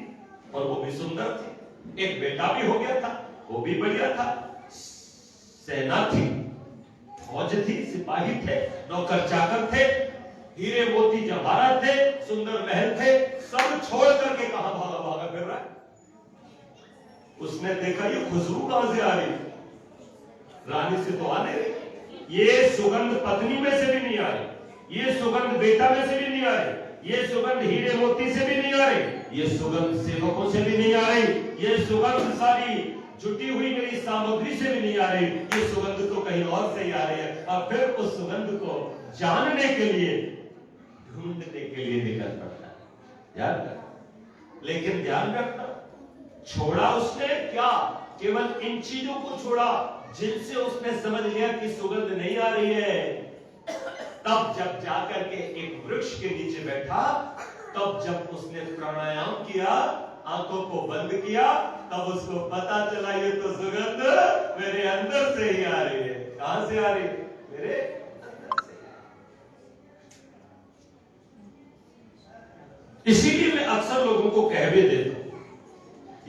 और वो भी सुंदर थी, एक बेटा भी हो गया था, वो भी बढ़िया था, सेना थी, फौज थी, सिपाही थे, नौकर चाकर थे, हीरे मोती जवाहरात थे, सुंदर महल थे। सब छोड़ करके कहां भागा भागा फिर रहा है। उसने देखा ये खुशबू कहां से आ रही, रानी से तो आने रही, ये सुगंध पत्नी में से भी नहीं आ रही, ये सुगंध बेटा में से भी नहीं आ रही, ये सुगंध हीरे मोती से भी नहीं आ रही, ये सुगंध सेवकों से भी नहीं आ रही, ये सुगंध सारी जुटी हुई मेरी सामग्री से भी नहीं आ रही, ये सुगंध तो कहीं और से ही आ रही है। और फिर उस सुगंध को जानने के लिए, ढूंढने के लिए निकल पड़ता है यार। लेकिन ध्यान रखना, छोड़ा उसने क्या, केवल इन चीजों को छोड़ा जिनसे उसने समझ लिया कि सुगंध नहीं आ रही है। तब जब जाकर के एक वृक्ष के नीचे बैठा, तब जब उसने प्राणायाम किया, आंखों को बंद किया, तब उसको पता चला ये तो सुगंध मेरे अंदर से ही आ रही है। कहां से आ रही है? मेरे अंदर से। इसीलिए मैं अक्सर लोगों को कह भी देता हूं,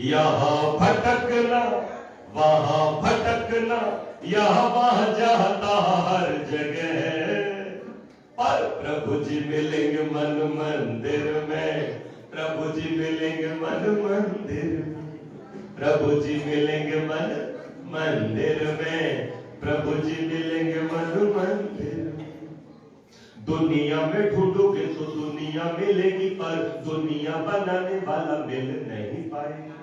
यहां भटकना वहां भटकना, यहां वहां जाता हर जगह, पर प्रभु जी मिलेंगे मन मंदिर में, प्रभु जी मिलेंगे मन मंदिर में, प्रभु जी मिलेंगे मन मंदिर में, प्रभु जी मिलेंगे मन मंदिर में। दुनिया में ढूंढोगे तो दुनिया मिलेगी, पर दुनिया बनाने वाला मिल नहीं पाएगा।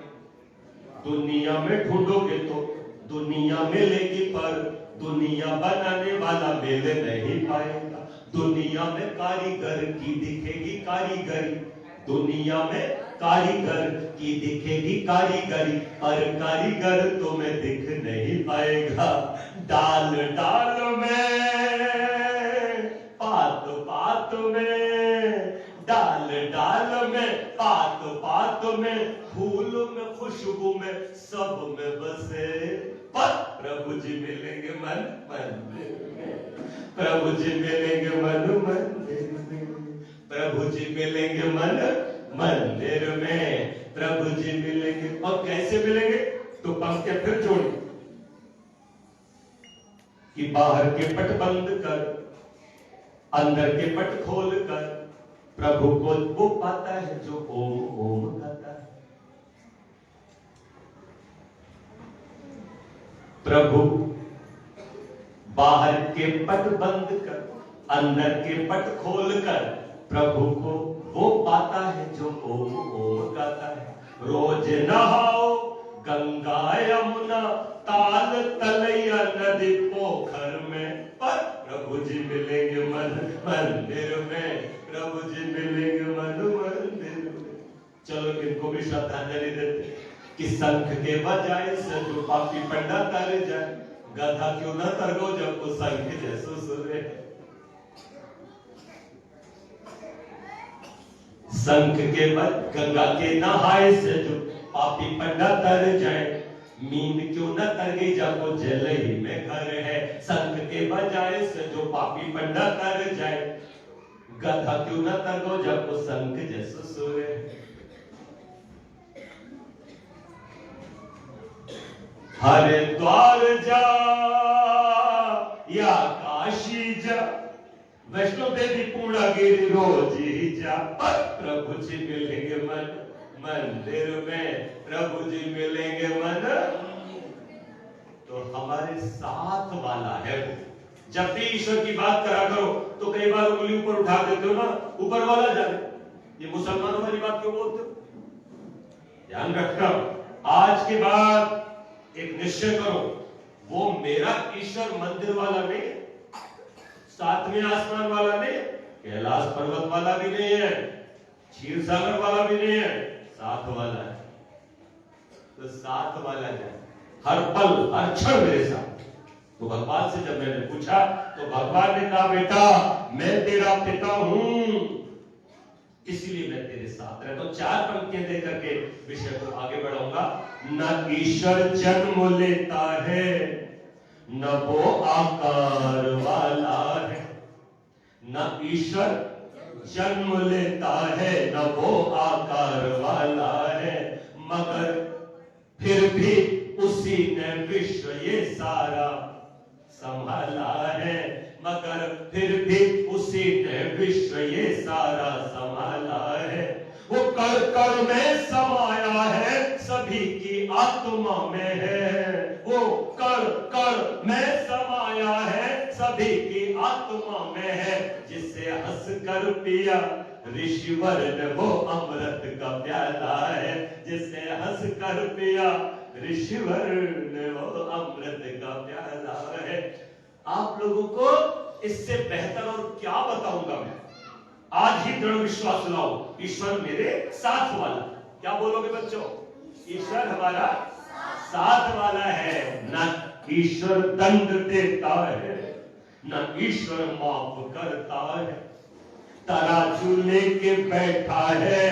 दुनिया में ढूंढोगे तो दुनिया मिलेगी, पर दुनिया बनाने वाला मिल नहीं पाएगा। दुनिया में कारीगर की दिखेगी कारीगरी, दुनिया में कारीगर की दिखेगी कारीगरी, पर कारीगर तुम्हें दिख नहीं पाएगा। डाल डाल में, पात पात में, डाल डाल में, पात पात में, फूल में, खुशबू में, सब में बसे, पर प्रभु जी मिलेंगे मन मंदिर में, प्रभु जी मिलेंगे मन मंदिर में, प्रभु जी मिलेंगे मन मंदिर में, प्रभु जी मिलेंगे। और कैसे मिलेंगे? तो पंक्तियां फिर जोड़ी कि बाहर के पट बंद कर, अंदर के पट खोल कर, प्रभु को वो पाता है जो ओम ओम गाता है। प्रभु बाहर के पट बंद कर, अंदर के पट खोल कर, प्रभु को वो पाता है जो ओम ओम गाता है। रोज नहाओ गंगा यमुना ताल तलैया नदी पोखर में, पर प्रभु जी मिलेंगे मन मंदिर में, प्रभु जी मिलेंगे मन मंदिर में। चलो इनको भी श्रद्धांजलि देते कि शंख के बजाय से जो पापी पंडा तर जाए, गधा क्यों न तरगो जब वो शंख जैसो सुरे। शंख के बाद गंगा के नहाए से जो पापी पंडा तर जाए, मीन क्यों न तर गई जब वो जल ही में घर है। शंख के बजाय से जो पापी पंडा तर जाए, गधा क्यों न तर गो जब वो शंख जैसो सुरे। हरिद्वार जा या काशी जा, वैष्णो देवी पूर्णागिरि रोज ही जा, पर प्रभु जी मिलेंगे मन मंदिर में, प्रभु जी मिलेंगे मन। तो हमारे साथ वाला है वो, जब भी ईश्वर की बात करा करो तो कई बार उंगली ऊपर उठा देते हो ना, ऊपर वाला जाने, ये मुसलमानों वाली बात क्यों बोलते हो? ध्यान रखना, आज के बाद एक निश्चय करो, वो मेरा ईश्वर मंदिर वाला नहीं है, सातवें आसमान वाला नहीं है, कैलाश पर्वत वाला भी नहीं है, क्षीर सागर वाला भी नहीं है, साथ वाला है। तो साथ वाला है, हर पल हर क्षण मेरे साथ। तो भगवान से जब मैंने पूछा तो भगवान ने कहा, बेटा मैं तेरा पिता हूं, इसलिए मैं तेरे साथ रहता हूं। 4 पंक्तियां दे करके विषय को आगे बढ़ाऊंगा। न ईश्वर जन्म लेता है, न वो आकार वाला है। न ईश्वर जन्म लेता है, न वो आकार वाला है, मगर फिर भी उसी ने विश्व ये सारा संभाला है, मगर फिर भी उसी ने विश्व ये सारा संभाला है। वो कण कण में समाया है, सभी की आत्मा में है। वो कण कण में समाया है, सभी की आत्मा में है। जिसे हंस कर पिया ऋषिवर ने, वो अमृत का प्याला है। जिसे हंस कर पिया ऋषिवर ने, वो अमृत का प्याला है। आप लोगों को इससे बेहतर और क्या बताऊंगा मैं? आज ही दृढ़ विश्वास लाओ, ईश्वर मेरे साथ वाला। क्या बोलोगे बच्चों? ईश्वर हमारा साथ वाला है। न ईश्वर दंड देता है, न ईश्वर माफ करता है। तराजू लेके बैठा है,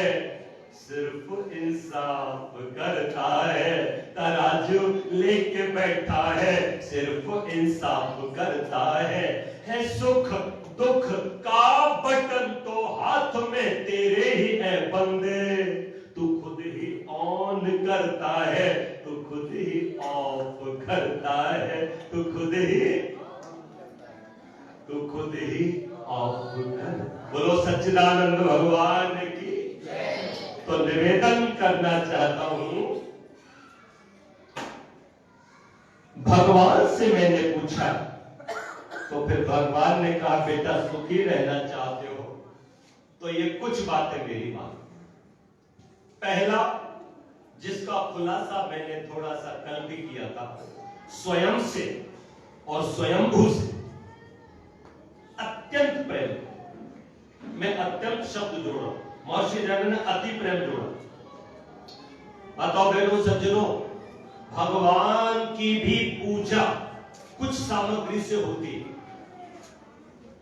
सिर्फ इंसाफ करता है। तराजू लेके बैठा है, सिर्फ इंसाफ करता है सुख दुख का बटन तो हाथ में तेरे ही है बंदे। तू खुद ही ऑन करता है, तू खुद ही ऑफ करता है, तू खुद ही ऑफ कर। बोलो सच्चिदानंद भगवान की। तो निवेदन करना चाहता हूं, भगवान से मैंने पूछा तो फिर भगवान ने कहा, बेटा सुखी रहना चाहते हो तो ये कुछ बातें मेरी मान। पहला, जिसका खुलासा मैंने थोड़ा सा कल भी किया था, स्वयं से और स्वयंभू से अत्यंत प्रेम। मैं अत्यंत शब्द जोड़ा, महर्षि दयानंद ने अति प्रेम जोड़ा। बताओ बहनों सज्जनों, भगवान की भी पूजा कुछ सामग्री से होती है।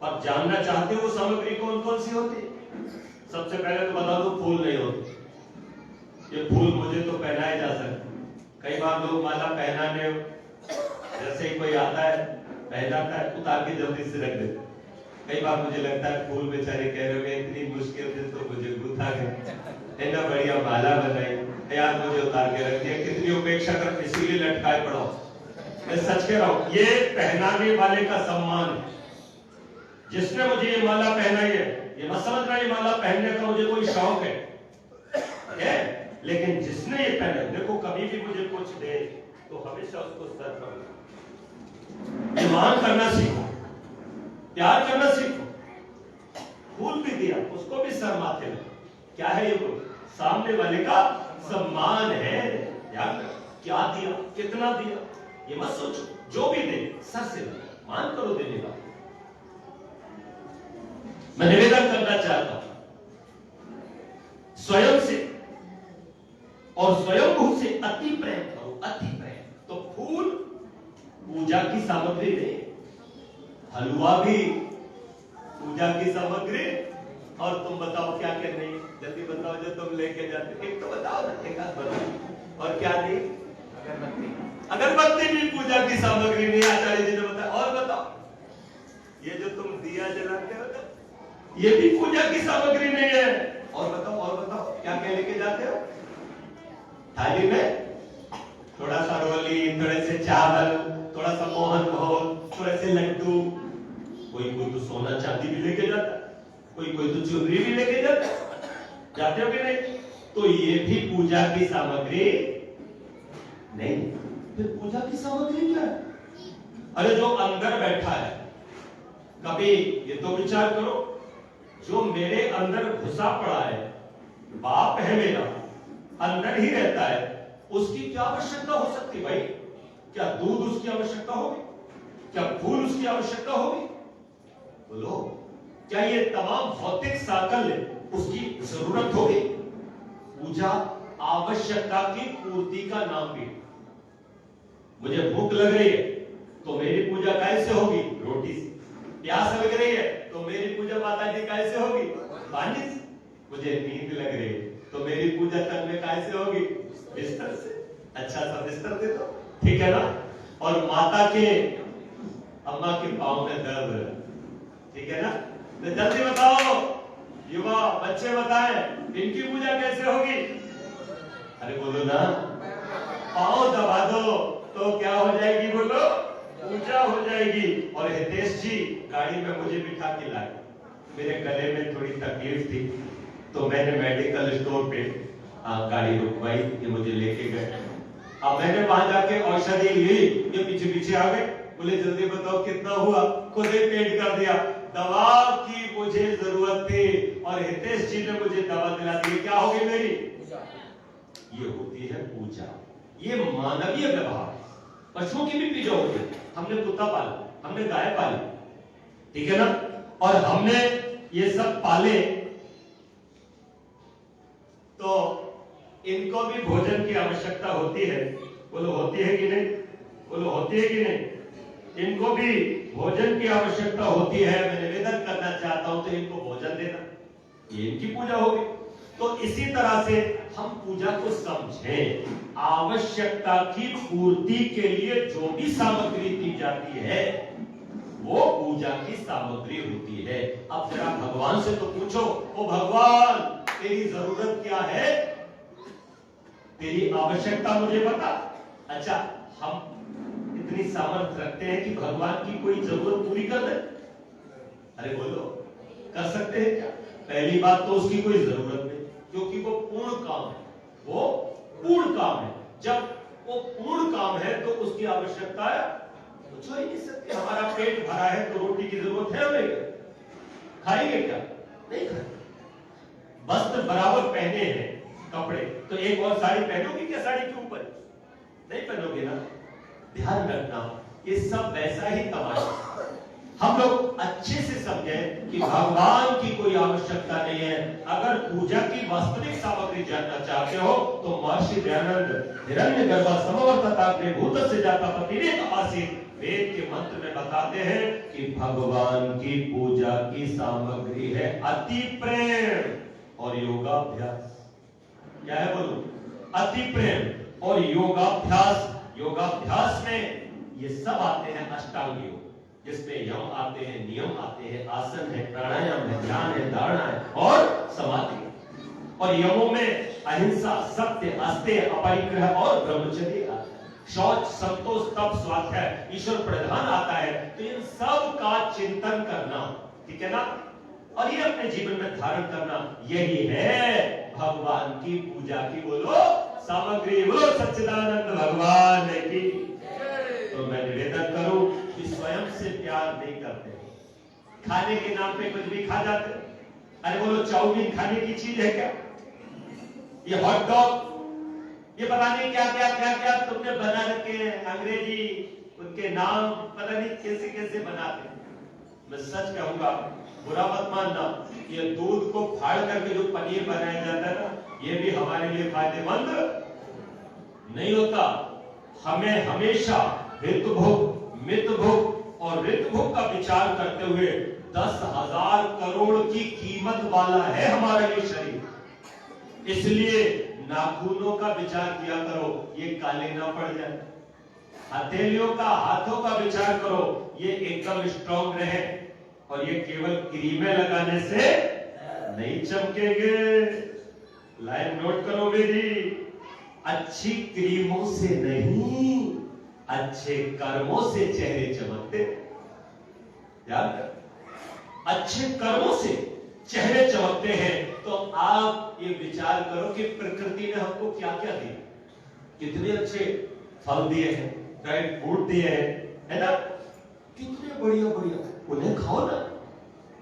और जानना चाहते हो वो सामग्री कौन कौन सी होती है? सबसे पहले तो बता दो, फूल नहीं होते। ये फूल मुझे तो पहनाए जा सकते। कई बार लोग माला पहनाने, जैसे ही कोई आता है पहनाता है, उतार के जल्दी से रख देते। कई बार मुझे लगता है फूल बेचारे कह रहे होंगे, इतनी मुश्किल से तो मुझे गुथा गए, इतना बढ़िया माला बनाई यार, मुझे उतार के रख दिया, कितनी उपेक्षा कर, इसीलिए लटकाए पड़ो। मैं सच कह रहा हूं, ये पहनाने वाले का सम्मान है। जिसने मुझे ये माला पहनाई है, ये मत समझना ये माला पहनने का मुझे कोई शौक है, लेकिन जिसने ये पहना, देखो कभी भी मुझे कुछ दे तो हमेशा उसको सर पर ईमान करना सीखो, प्यार करना सीखो। फूल भी दिया, उसको भी सर माथे में। क्या है ये? सामने वाले का सम्मान है। यार क्या दिया, कितना दिया, ये मत सोचो, जो भी दे सर से मान करो देने का। मैं निवेदन करना चाहता हूं, स्वयं से और स्वयंभू से अति प्रेम करो, अति प्रेम। तो फूल पूजा की सामग्री नहीं, हलवा भी पूजा की सामग्री। और तुम बताओ क्या क्या नहीं, जल्दी बताओ जो तुम लेके जाते। एक तो बताओ ना, एक आध बताओ। और क्या नहीं? अगरबत्ती। अगरबत्ती भी पूजा की सामग्री नहीं, आचार्य जी ने बताया। और बताओ, ये जो तुम दिया जलाते हो ना, ये भी पूजा की सामग्री नहीं है। और बताओ क्या क्या लेके जाते हो? थाली में थोड़ा सा रोली, थोड़े से चावल, थोड़ा सा मोहन भोग, थोड़े से लड्डू। कोई तो सोना चांदी भी लेके जाता, कोई तो ज्वेलरी भी लेके जाते हो कि नहीं? तो ये भी पूजा की सामग्री नहीं। फिर पूजा की सामग्री क्या है? अरे जो अंदर बैठा है, कभी ये तो विचार करो, जो मेरे अंदर घुसा पड़ा है, बाप है मेरा, अंदर ही रहता है, उसकी क्या आवश्यकता हो सकती भाई? क्या दूध उसकी आवश्यकता होगी? क्या फूल उसकी आवश्यकता होगी? बोलो, क्या ये तमाम भौतिक साकल्य उसकी जरूरत होगी? पूजा आवश्यकता की पूर्ति का नाम भी। मुझे भूख लग रही है तो मेरी पूजा कैसे होगी? रोटी से। प्यास लग रही है तो मेरी पूजा माता जी कैसे होगी? पानी से। मुझे नींद लग रही है तो मेरी पूजा तन में कैसे होगी? बिस्तर से। अच्छा सा बिस्तर दे दो, ठीक है ना? और माता के, अम्मा के पाँव में दर्द है, ठीक है ना? तो जल्दी बताओ युवा, बच्चे बताएं, इनकी पूजा कैसे होगी? अरे बोलो ना, पाँव दबा दो तो क्या हो जाएगी? बोलो, पूजा हो जाएगी। और हितेश जी गाड़ी में मुझे बिठा के लाए, मेरे गले में थोड़ी तकलीफ थी तो मैंने मेडिकल स्टोर पे गाड़ी रुकवाई, ये मुझे लेके गए। अब मैंने वहां जाके औषधि ली, ये पीछे पीछे आ गए, बोले जल्दी बताओ कितना हुआ? खुद ही पेड कर दिया। दवा की मुझे जरूरत थी और हितेश जी ने मुझे दवा दिला दी। क्या होगी मेरी? ये होती है पूजा, ये मानवीय व्यवहार। पशुओं की भी पूजा होती है। हमने कुत्ता पाला, हमने गाय पाली, ठीक है ना? और हमने ये सब पाले तो इनको भी भोजन की आवश्यकता होती है। बोलो होती है कि नहीं? बोलो होती है कि नहीं? इनको भी भोजन की आवश्यकता होती है। मैं निवेदन करना चाहता हूं तो इनको भोजन देना, ये इनकी पूजा होगी। तो इसी तरह से हम पूजा को समझें। आवश्यकता की पूर्ति के लिए जो भी सामग्री दी जाती है वो पूजा की सामग्री होती है। अब जरा भगवान से तो पूछो, ओ भगवान तेरी जरूरत क्या है? तेरी आवश्यकता मुझे बता। अच्छा, हम इतनी सामर्थ्य रखते हैं कि भगवान की कोई जरूरत पूरी कर दे? अरे बोलो, कर सकते हैं क्या? पहली बात तो उसकी कोई जरूरत नहीं, क्योंकि वो पूर्ण काम है। वो पूर्ण काम है। जब वो पूर्ण काम है तो उसकी आवश्यकता है कुछ हो ही नहीं सकती। हमारा पेट भरा है तो रोटी की जरूरत है हमें? खाएंगे क्या? नहीं खाएंगे। वस्त्र बराबर पहने हैं, कपड़े, तो एक और साड़ी पहनोगे क्या? साड़ी के ऊपर नहीं पहनोगे ना। ध्यान रखना, ये सब वैसा ही तमाशा। हम लोग अच्छे से समझें कि भगवान की कोई आवश्यकता नहीं है। अगर पूजा की वास्तविक सामग्री जानना चाहते हो तो महर्षि दयानंद हिरण्यगर्भ समवर्तताग्रे भूतस्य जाता पतिरेक आसीत् वेद के मंत्र में बताते हैं कि भगवान की पूजा की सामग्री है अति प्रेम और योगाभ्यास। क्या है बोलो? अति प्रेम और योगाभ्यास। योगाभ्यास में ये सब आते हैं अष्टांग योग, जिसमें यम आते हैं, नियम आते हैं, आसन है, प्राणायाम है, ध्यान है, धारणा है और समाधि। और यमों में अहिंसा, सत्य, अस्तेय, अपरिग्रह और ब्रह्मचर्य आता है। शौच, संतोष, तप, स्वाध्याय, ईश्वर प्रधान आता है। तो इन सब का चिंतन करना, ठीक है ना? और ये अपने जीवन में धारण करना, यही है भगवान की पूजा की बोलो सामग्री। बोलो सच्चिदानंद भगवान की। तो मैं निवेदन करूं कि स्वयं से प्यार नहीं करते, खाने के नाम पे कुछ भी खा जाते। अरे बोलो, चाउमीन खाने की चीज है क्या? ये हॉट डॉग, ये पता नहीं क्या क्या क्या क्या तुमने बना रखे हैं, अंग्रेजी उनके नाम पता नहीं कैसे कैसे बनाते। मैं सच कहूंगा, बुरा मत मानना, ये दूध को फाड़ करके जो पनीर बनाया जाता है ना, ये भी हमारे लिए फायदेमंद नहीं होता। हमें हमेशा हितभोग, मितभोग और ऋतभोग का विचार करते हुए 10,000 करोड़ की कीमत वाला है हमारा ये शरीर। इसलिए नाखूनों का विचार किया करो, ये काले ना पड़ जाए। हथेलियों का, हाथों का विचार करो, ये एकदम स्ट्रॉन्ग रहे। और ये केवल क्रीमें लगाने से नहीं चमकेंगे। लाइन नोट करो मेरी, अच्छी क्रीमों से नहीं, अच्छे कर्मों से चेहरे चमकते। याद कर, अच्छे कर्मों से चेहरे चमकते हैं। तो आप ये विचार करो कि प्रकृति ने हमको क्या क्या दिया, कितने अच्छे फल दिए हैं, ड्राई फ्रूट दिए हैं, है ना? कितने बढ़िया बढ़िया उन्हें खाओ ना।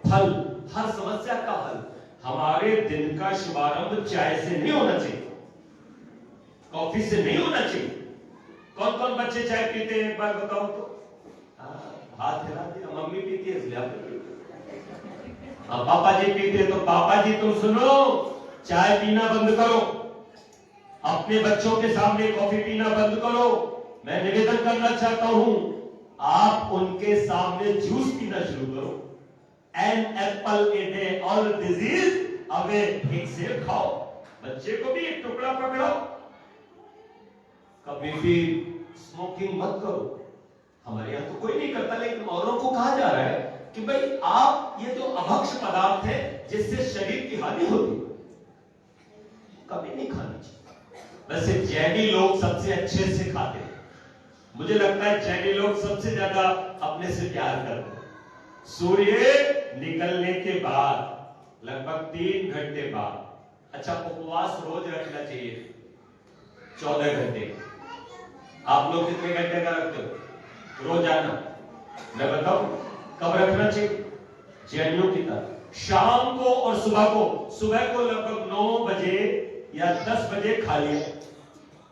फल हर समस्या का हल। हमारे दिन का शुभारंभ चाय से नहीं होना चाहिए, कॉफी से नहीं होना चाहिए। कौन कौन बच्चे चाय पीते हैं एक बार बताओ तो? हाथ हिला दिया। मम्मी पीती है इसलिए आप पीते। पापा जी पीते हैं तो पापा जी तुम सुनो, चाय पीना बंद करो, अपने बच्चों के सामने कॉफी पीना बंद करो। मैं निवेदन करना चाहता हूं, आप उनके सामने जूस पीना शुरू करो। An apple a day all disease away. एक सेब खाओ, बच्चे को भी एक टुकड़ा पकड़ो। कभी भी स्मोकिंग मत करो। हमारे यहां तो कोई नहीं करता, लेकिन औरों को कहा जा रहा है कि भाई आप ये जो अभक्ष पदार्थ है जिससे शरीर की हानि होती है, कभी नहीं खानी चाहिए। वैसे जैनी लोग सबसे अच्छे से खाते हैं। मुझे लगता है जैनी लोग सबसे ज्यादा अपने से प्यार करते हैं। सूर्य निकलने के बाद लगभग 3 घंटे बाद, अच्छा उपवास रोज रखना चाहिए 14 घंटे। आप लोग कितने घंटे का रखते हो रोजाना? मैं बताऊं कब रखना चाहिए? जैनियों की तरह शाम को और सुबह को। सुबह को लगभग 9 बजे या 10 बजे खा लिया,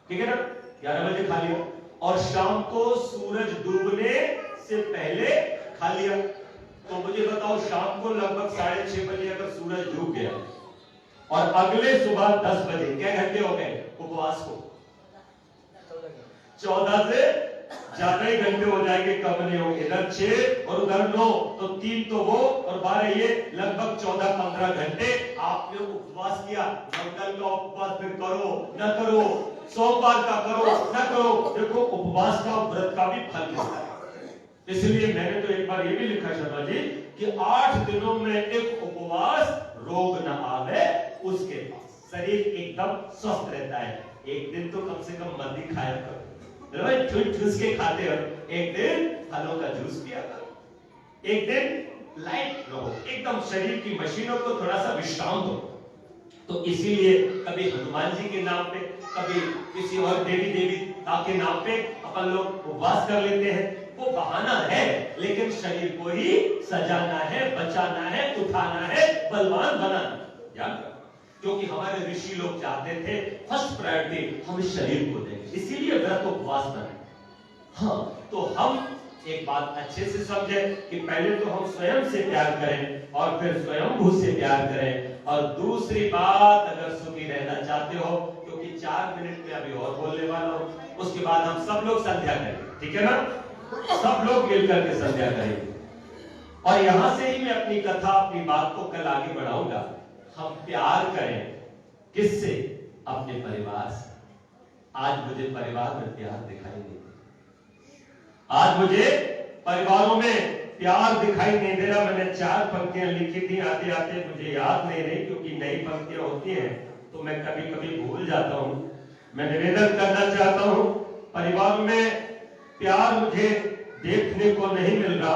ठीक है ना, 11 बजे खा लिया, और शाम को सूरज डूबने से पहले खा लिया। तो मुझे बताओ शाम को लगभग 6:30 बजे अगर सूरज डूब गया और अगले सुबह 10 बजे, क्या घंटे हो गए उपवास को? 14 से ज्यादा ही घंटे हो जाएंगे, कम नहीं होंगे। इधर 6 और उधर 9, तो 3 तो वो और 12 ये, लगभग 14-15 घंटे आपने उपवास किया। मंगल का उपवास फिर करो न करो, सोमवार का करो न करो, देखो उपवास का व्रत का भी फल मिलता है। इसलिए मैंने तो एक बार ये भी लिखा शर्मा जी कि 8 दिनों में एक उपवास, रोग न आवे उसके पास, शरीर एकदम स्वस्थ रहता है। एक दिन तो कम से कम मत ही खाया करो, जूस के खाते हो, एक दिन फलों का जूस पिया करो, एक दिन लाइट रहो, एकदम शरीर की मशीनों को थोड़ा सा विश्राम दो। तो इसीलिए कभी हनुमान जी के नाम पे, कभी किसी और देवी के नाम पे अपन लोग उपवास कर लेते हैं। वो बहाना है, लेकिन शरीर को ही सजाना है, बचाना है, उठाना है, बलवान बनाना। याद रखो, क्योंकि हमारे ऋषि लोग चाहते थे फर्स्ट प्रायोरिटी हम इस शरीर को दें, इसीलिए व्रत उपवास बनाए। हाँ, तो हम एक बात अच्छे से समझे कि पहले तो हम स्वयं से प्यार करें और फिर स्वयंभू से प्यार करें। और दूसरी बात, अगर सुखी रहना चाहते हो, क्योंकि 4 मिनट में अभी और बोलने वाला हूं, उसके बाद हम सब लोग संध्या करेंगे, ठीक है ना? सब लोग मिलकर के संध्या करेंगे। और यहां से ही मैं अपनी कथा, अपनी बात को कल आगे बढ़ाऊंगा। हम प्यार करें किससे? अपने परिवार से। आज मुझे परिवार में प्यार दिखाई नहीं देता। आज मुझे परिवारों में प्यार दिखाई नहीं दे रहा। मैंने 4 पंक्तियां लिखी थी, आते आते मुझे याद नहीं रही, क्योंकि नई पंक्तियां होती हैं तो मैं कभी कभी भूल जाता हूं। मैं निवेदन करना चाहता हूं, परिवार में प्यार मुझे देखने को नहीं मिल रहा।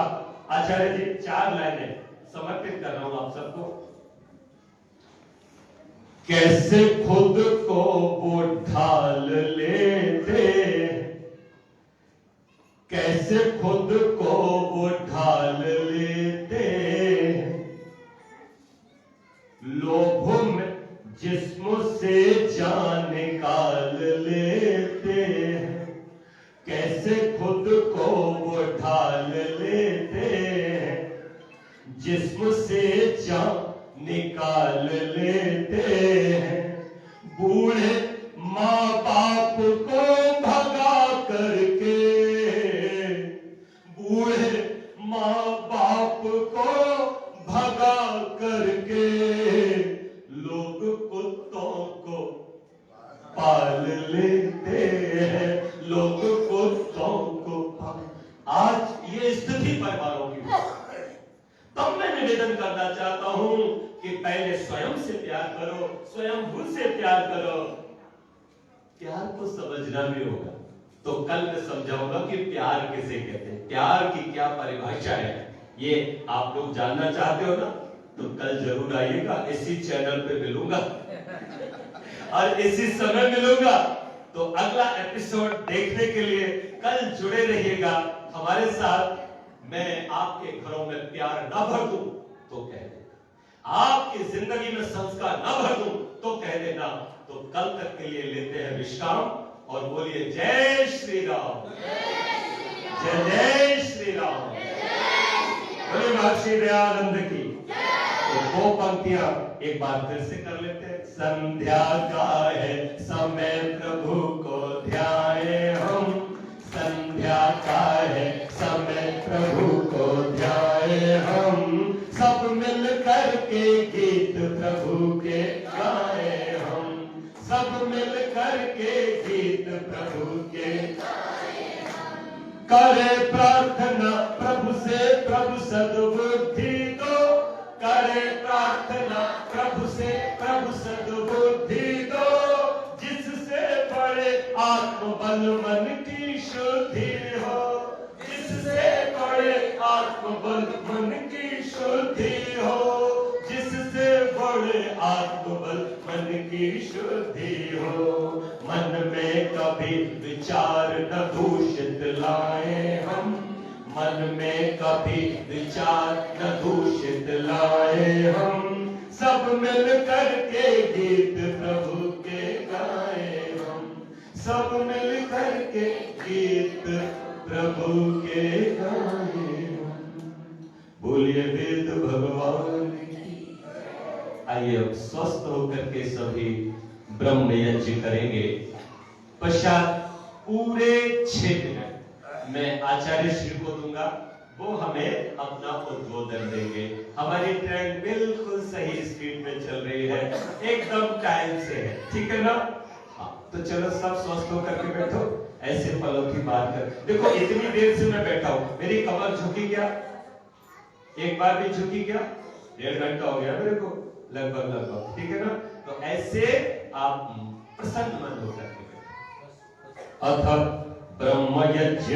आचार्य जी 4 लाइनें समर्पित कर रहा हूं आप सबको। कैसे खुद को वो ढाल लेते, कैसे खुद को वो ढाल लेते, लोभ में जिस्म से जान निकाल लेते, कैसे खुद को वो ढाल लेते, जिस्म से जान निकाल लेते हैं। बूढ़े माँ बाप को भगा करके, बूढ़े माँ बाप को भगा करके, लोग कुत्तों को पाल लेते हैं, लोग कुत्तों को पाल। आज ये स्थिति परिवारों की, तब मैं निवेदन करना चाहता हूं कि पहले स्वयं से प्यार करो, स्वयं खुद से प्यार करो। प्यार को समझना भी होगा, तो कल मैं समझाऊंगा कि प्यार किसे कहते हैं, प्यार की क्या परिभाषा है। ये आप लोग जानना चाहते हो ना, तो कल जरूर आइएगा। इसी चैनल पे मिलूंगा और इसी समय मिलूंगा। तो अगला एपिसोड देखने के लिए कल जुड़े रहिएगा हमारे साथ। मैं आपके घरों में प्यार ना भर दूं तो कह देना, आपकी जिंदगी में संस्कार ना भर दूं तो कह देना। तो कल तक के लिए लेते हैं विश्राम और बोलिए जय श्री राम, जय जय श्री राम, बोलिए महर्षि दयानंद की। तो दो पंक्तियां एक बार फिर से कर लेते हैं। संध्या का है समय प्रभु को ध्याए हम, संध्या का है समय प्रभु को ध्याए हम, सब मिल कर के गीत प्रभु के गाए हम, सब मिल कर के गीत प्रभु के करे प्रार्थना प्रभु से, प्रभु सद्बुद्धि दो, करे प्रार्थना प्रभु से, प्रभु सद्बुद्धि दो, जिससे बड़े आत्मबल मन की शुद्धि हो, जिससे बड़े आत्मबल मन की शुद्धि हो, जिससे बड़े आत्मबल मन की शुद्धि हो। मन में कभी विचार न दूषित लाए हम, मन में कभी विचार न दूषित लाए हम, सब मिल कर के गीत प्रभु के गाए हम, सब मिल कर के गीत प्रभु के गाए हम। बोलिए वेद भगवान की। आइए अब स्वस्थ होकर के सभी ब्रह्म यज्ञ करेंगे। पश्चात पूरे 6 मिनट मैं आचार्य श्री को दूंगा, वो हमें अपना उद्बोधन देंगे। हमारी ट्रेन बिल्कुल सही स्पीड में चल रही है, एकदम टाइम से है, ठीक है ना? हाँ, तो चलो सब स्वस्थ होकर के बैठो, ऐसे पलों की बात कर। देखो इतनी देर से मैं बैठा हूं, मेरी कमर झुकी क्या? एक बार भी झुकी क्या? 1.5 घंटा हो गया मेरे को लगभग, ठीक है ना? तो ऐसे आप प्रसन्न मन होकर के बैठो। अथ ब्रह्म यज्ञ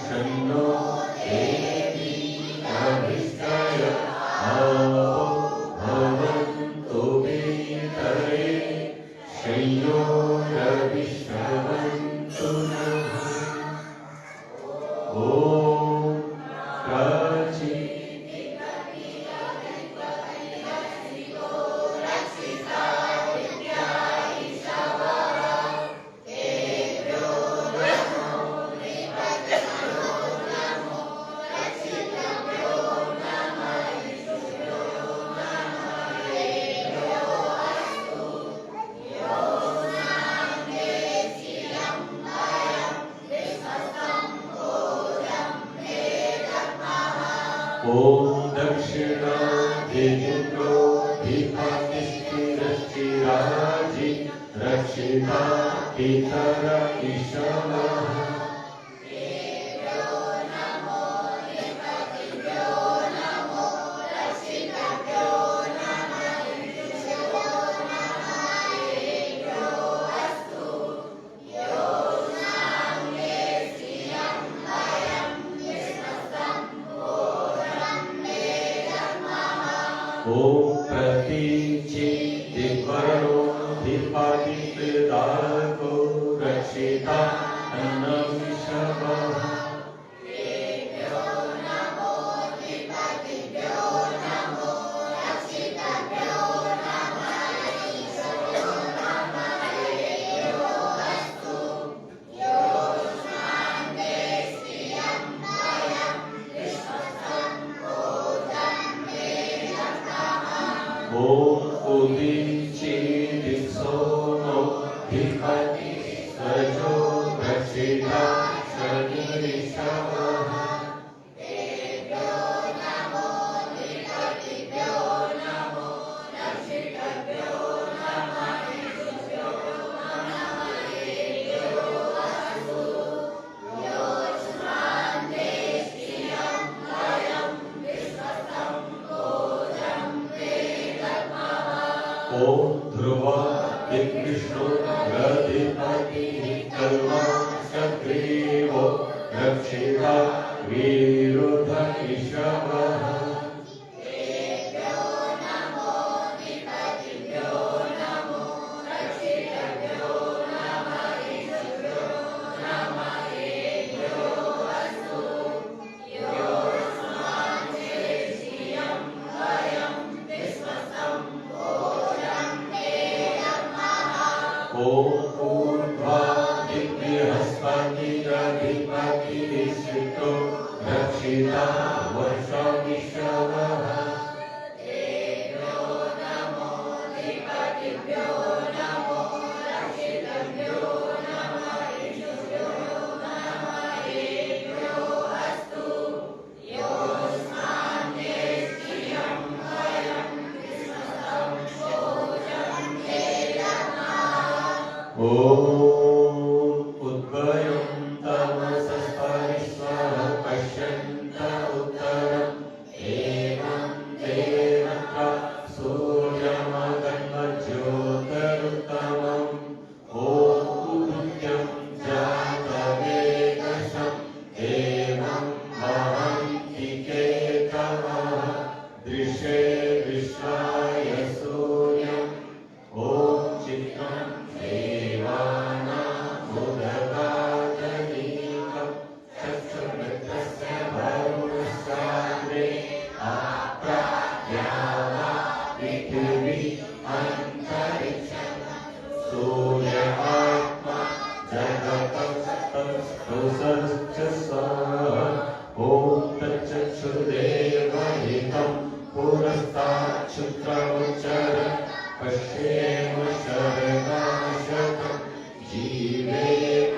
शन्नो देवी अभिष्टाय आपो भवन्तु वीतये शय्योरविश्रवन्तु नः। ॐ प्राची ॐ दक्षिणादिन्द्रो दीपातिष्ठिरश्चिराजि रक्षिता पितर ईशवः। ॐ प्रतीचि दिग्वर्णो दीपादिप्रदाको रक्षिता अन्नविषवः। ॐ उदीचि दिक्सोनो दीपति सजो रक्षिता शनिरिषवः। ॐ ध्रुव दिग्विष्णु रधिपति कर्मा सक्रीवो रक्षिता वीरुध ईशवः। ॐ ऊर्ध्वा दिव्यहस्ताधिपतिरिष्टो रक्षिता वर्षविषवः। ॐ उद्भयं तमसस्परिष्वः पश्यन्त उत्तरम् एवं देवत्र सूर्यमगन्मज्योतिरुत्तमम्। ॐ उदुत्यं जातवेदशम् एवं वहन्ति केतवः दृशे विश्वाय सूर्यम्। ॐ चित्रं देवानामुदगादनीकं चक्षुर्वृत्तस्य वरुणस्याग्रे आप्रायामा पृथिवी अन्तरिक्षं सूर्य आत्मा जगतं स्तुसश्च सः। ॐ तच्चक्षुर्देवहितं पुरस्ताच्छुक्रमुच्चरन् पश्येम शरदाशतं जीवेम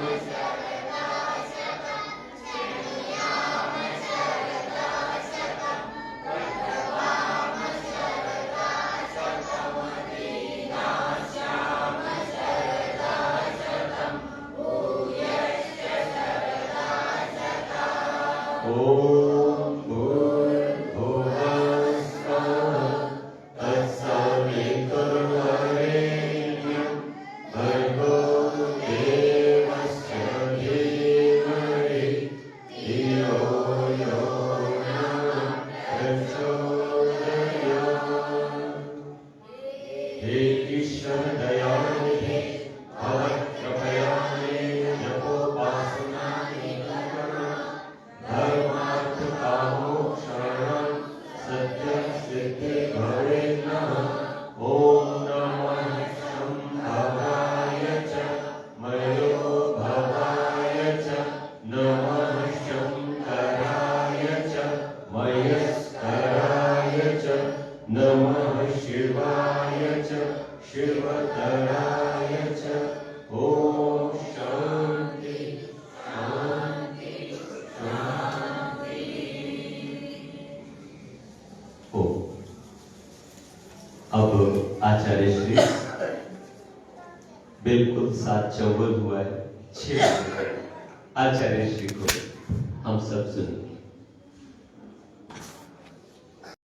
ॐ भूर्भुवः स्वः तत्सवितुर्वरेण्यं भर्गो देवस्य धीमहि धियो अब आचार्य श्री बिल्कुल 7:54 हुआ है, 6 आचार्य श्री को हम सब सुनिए।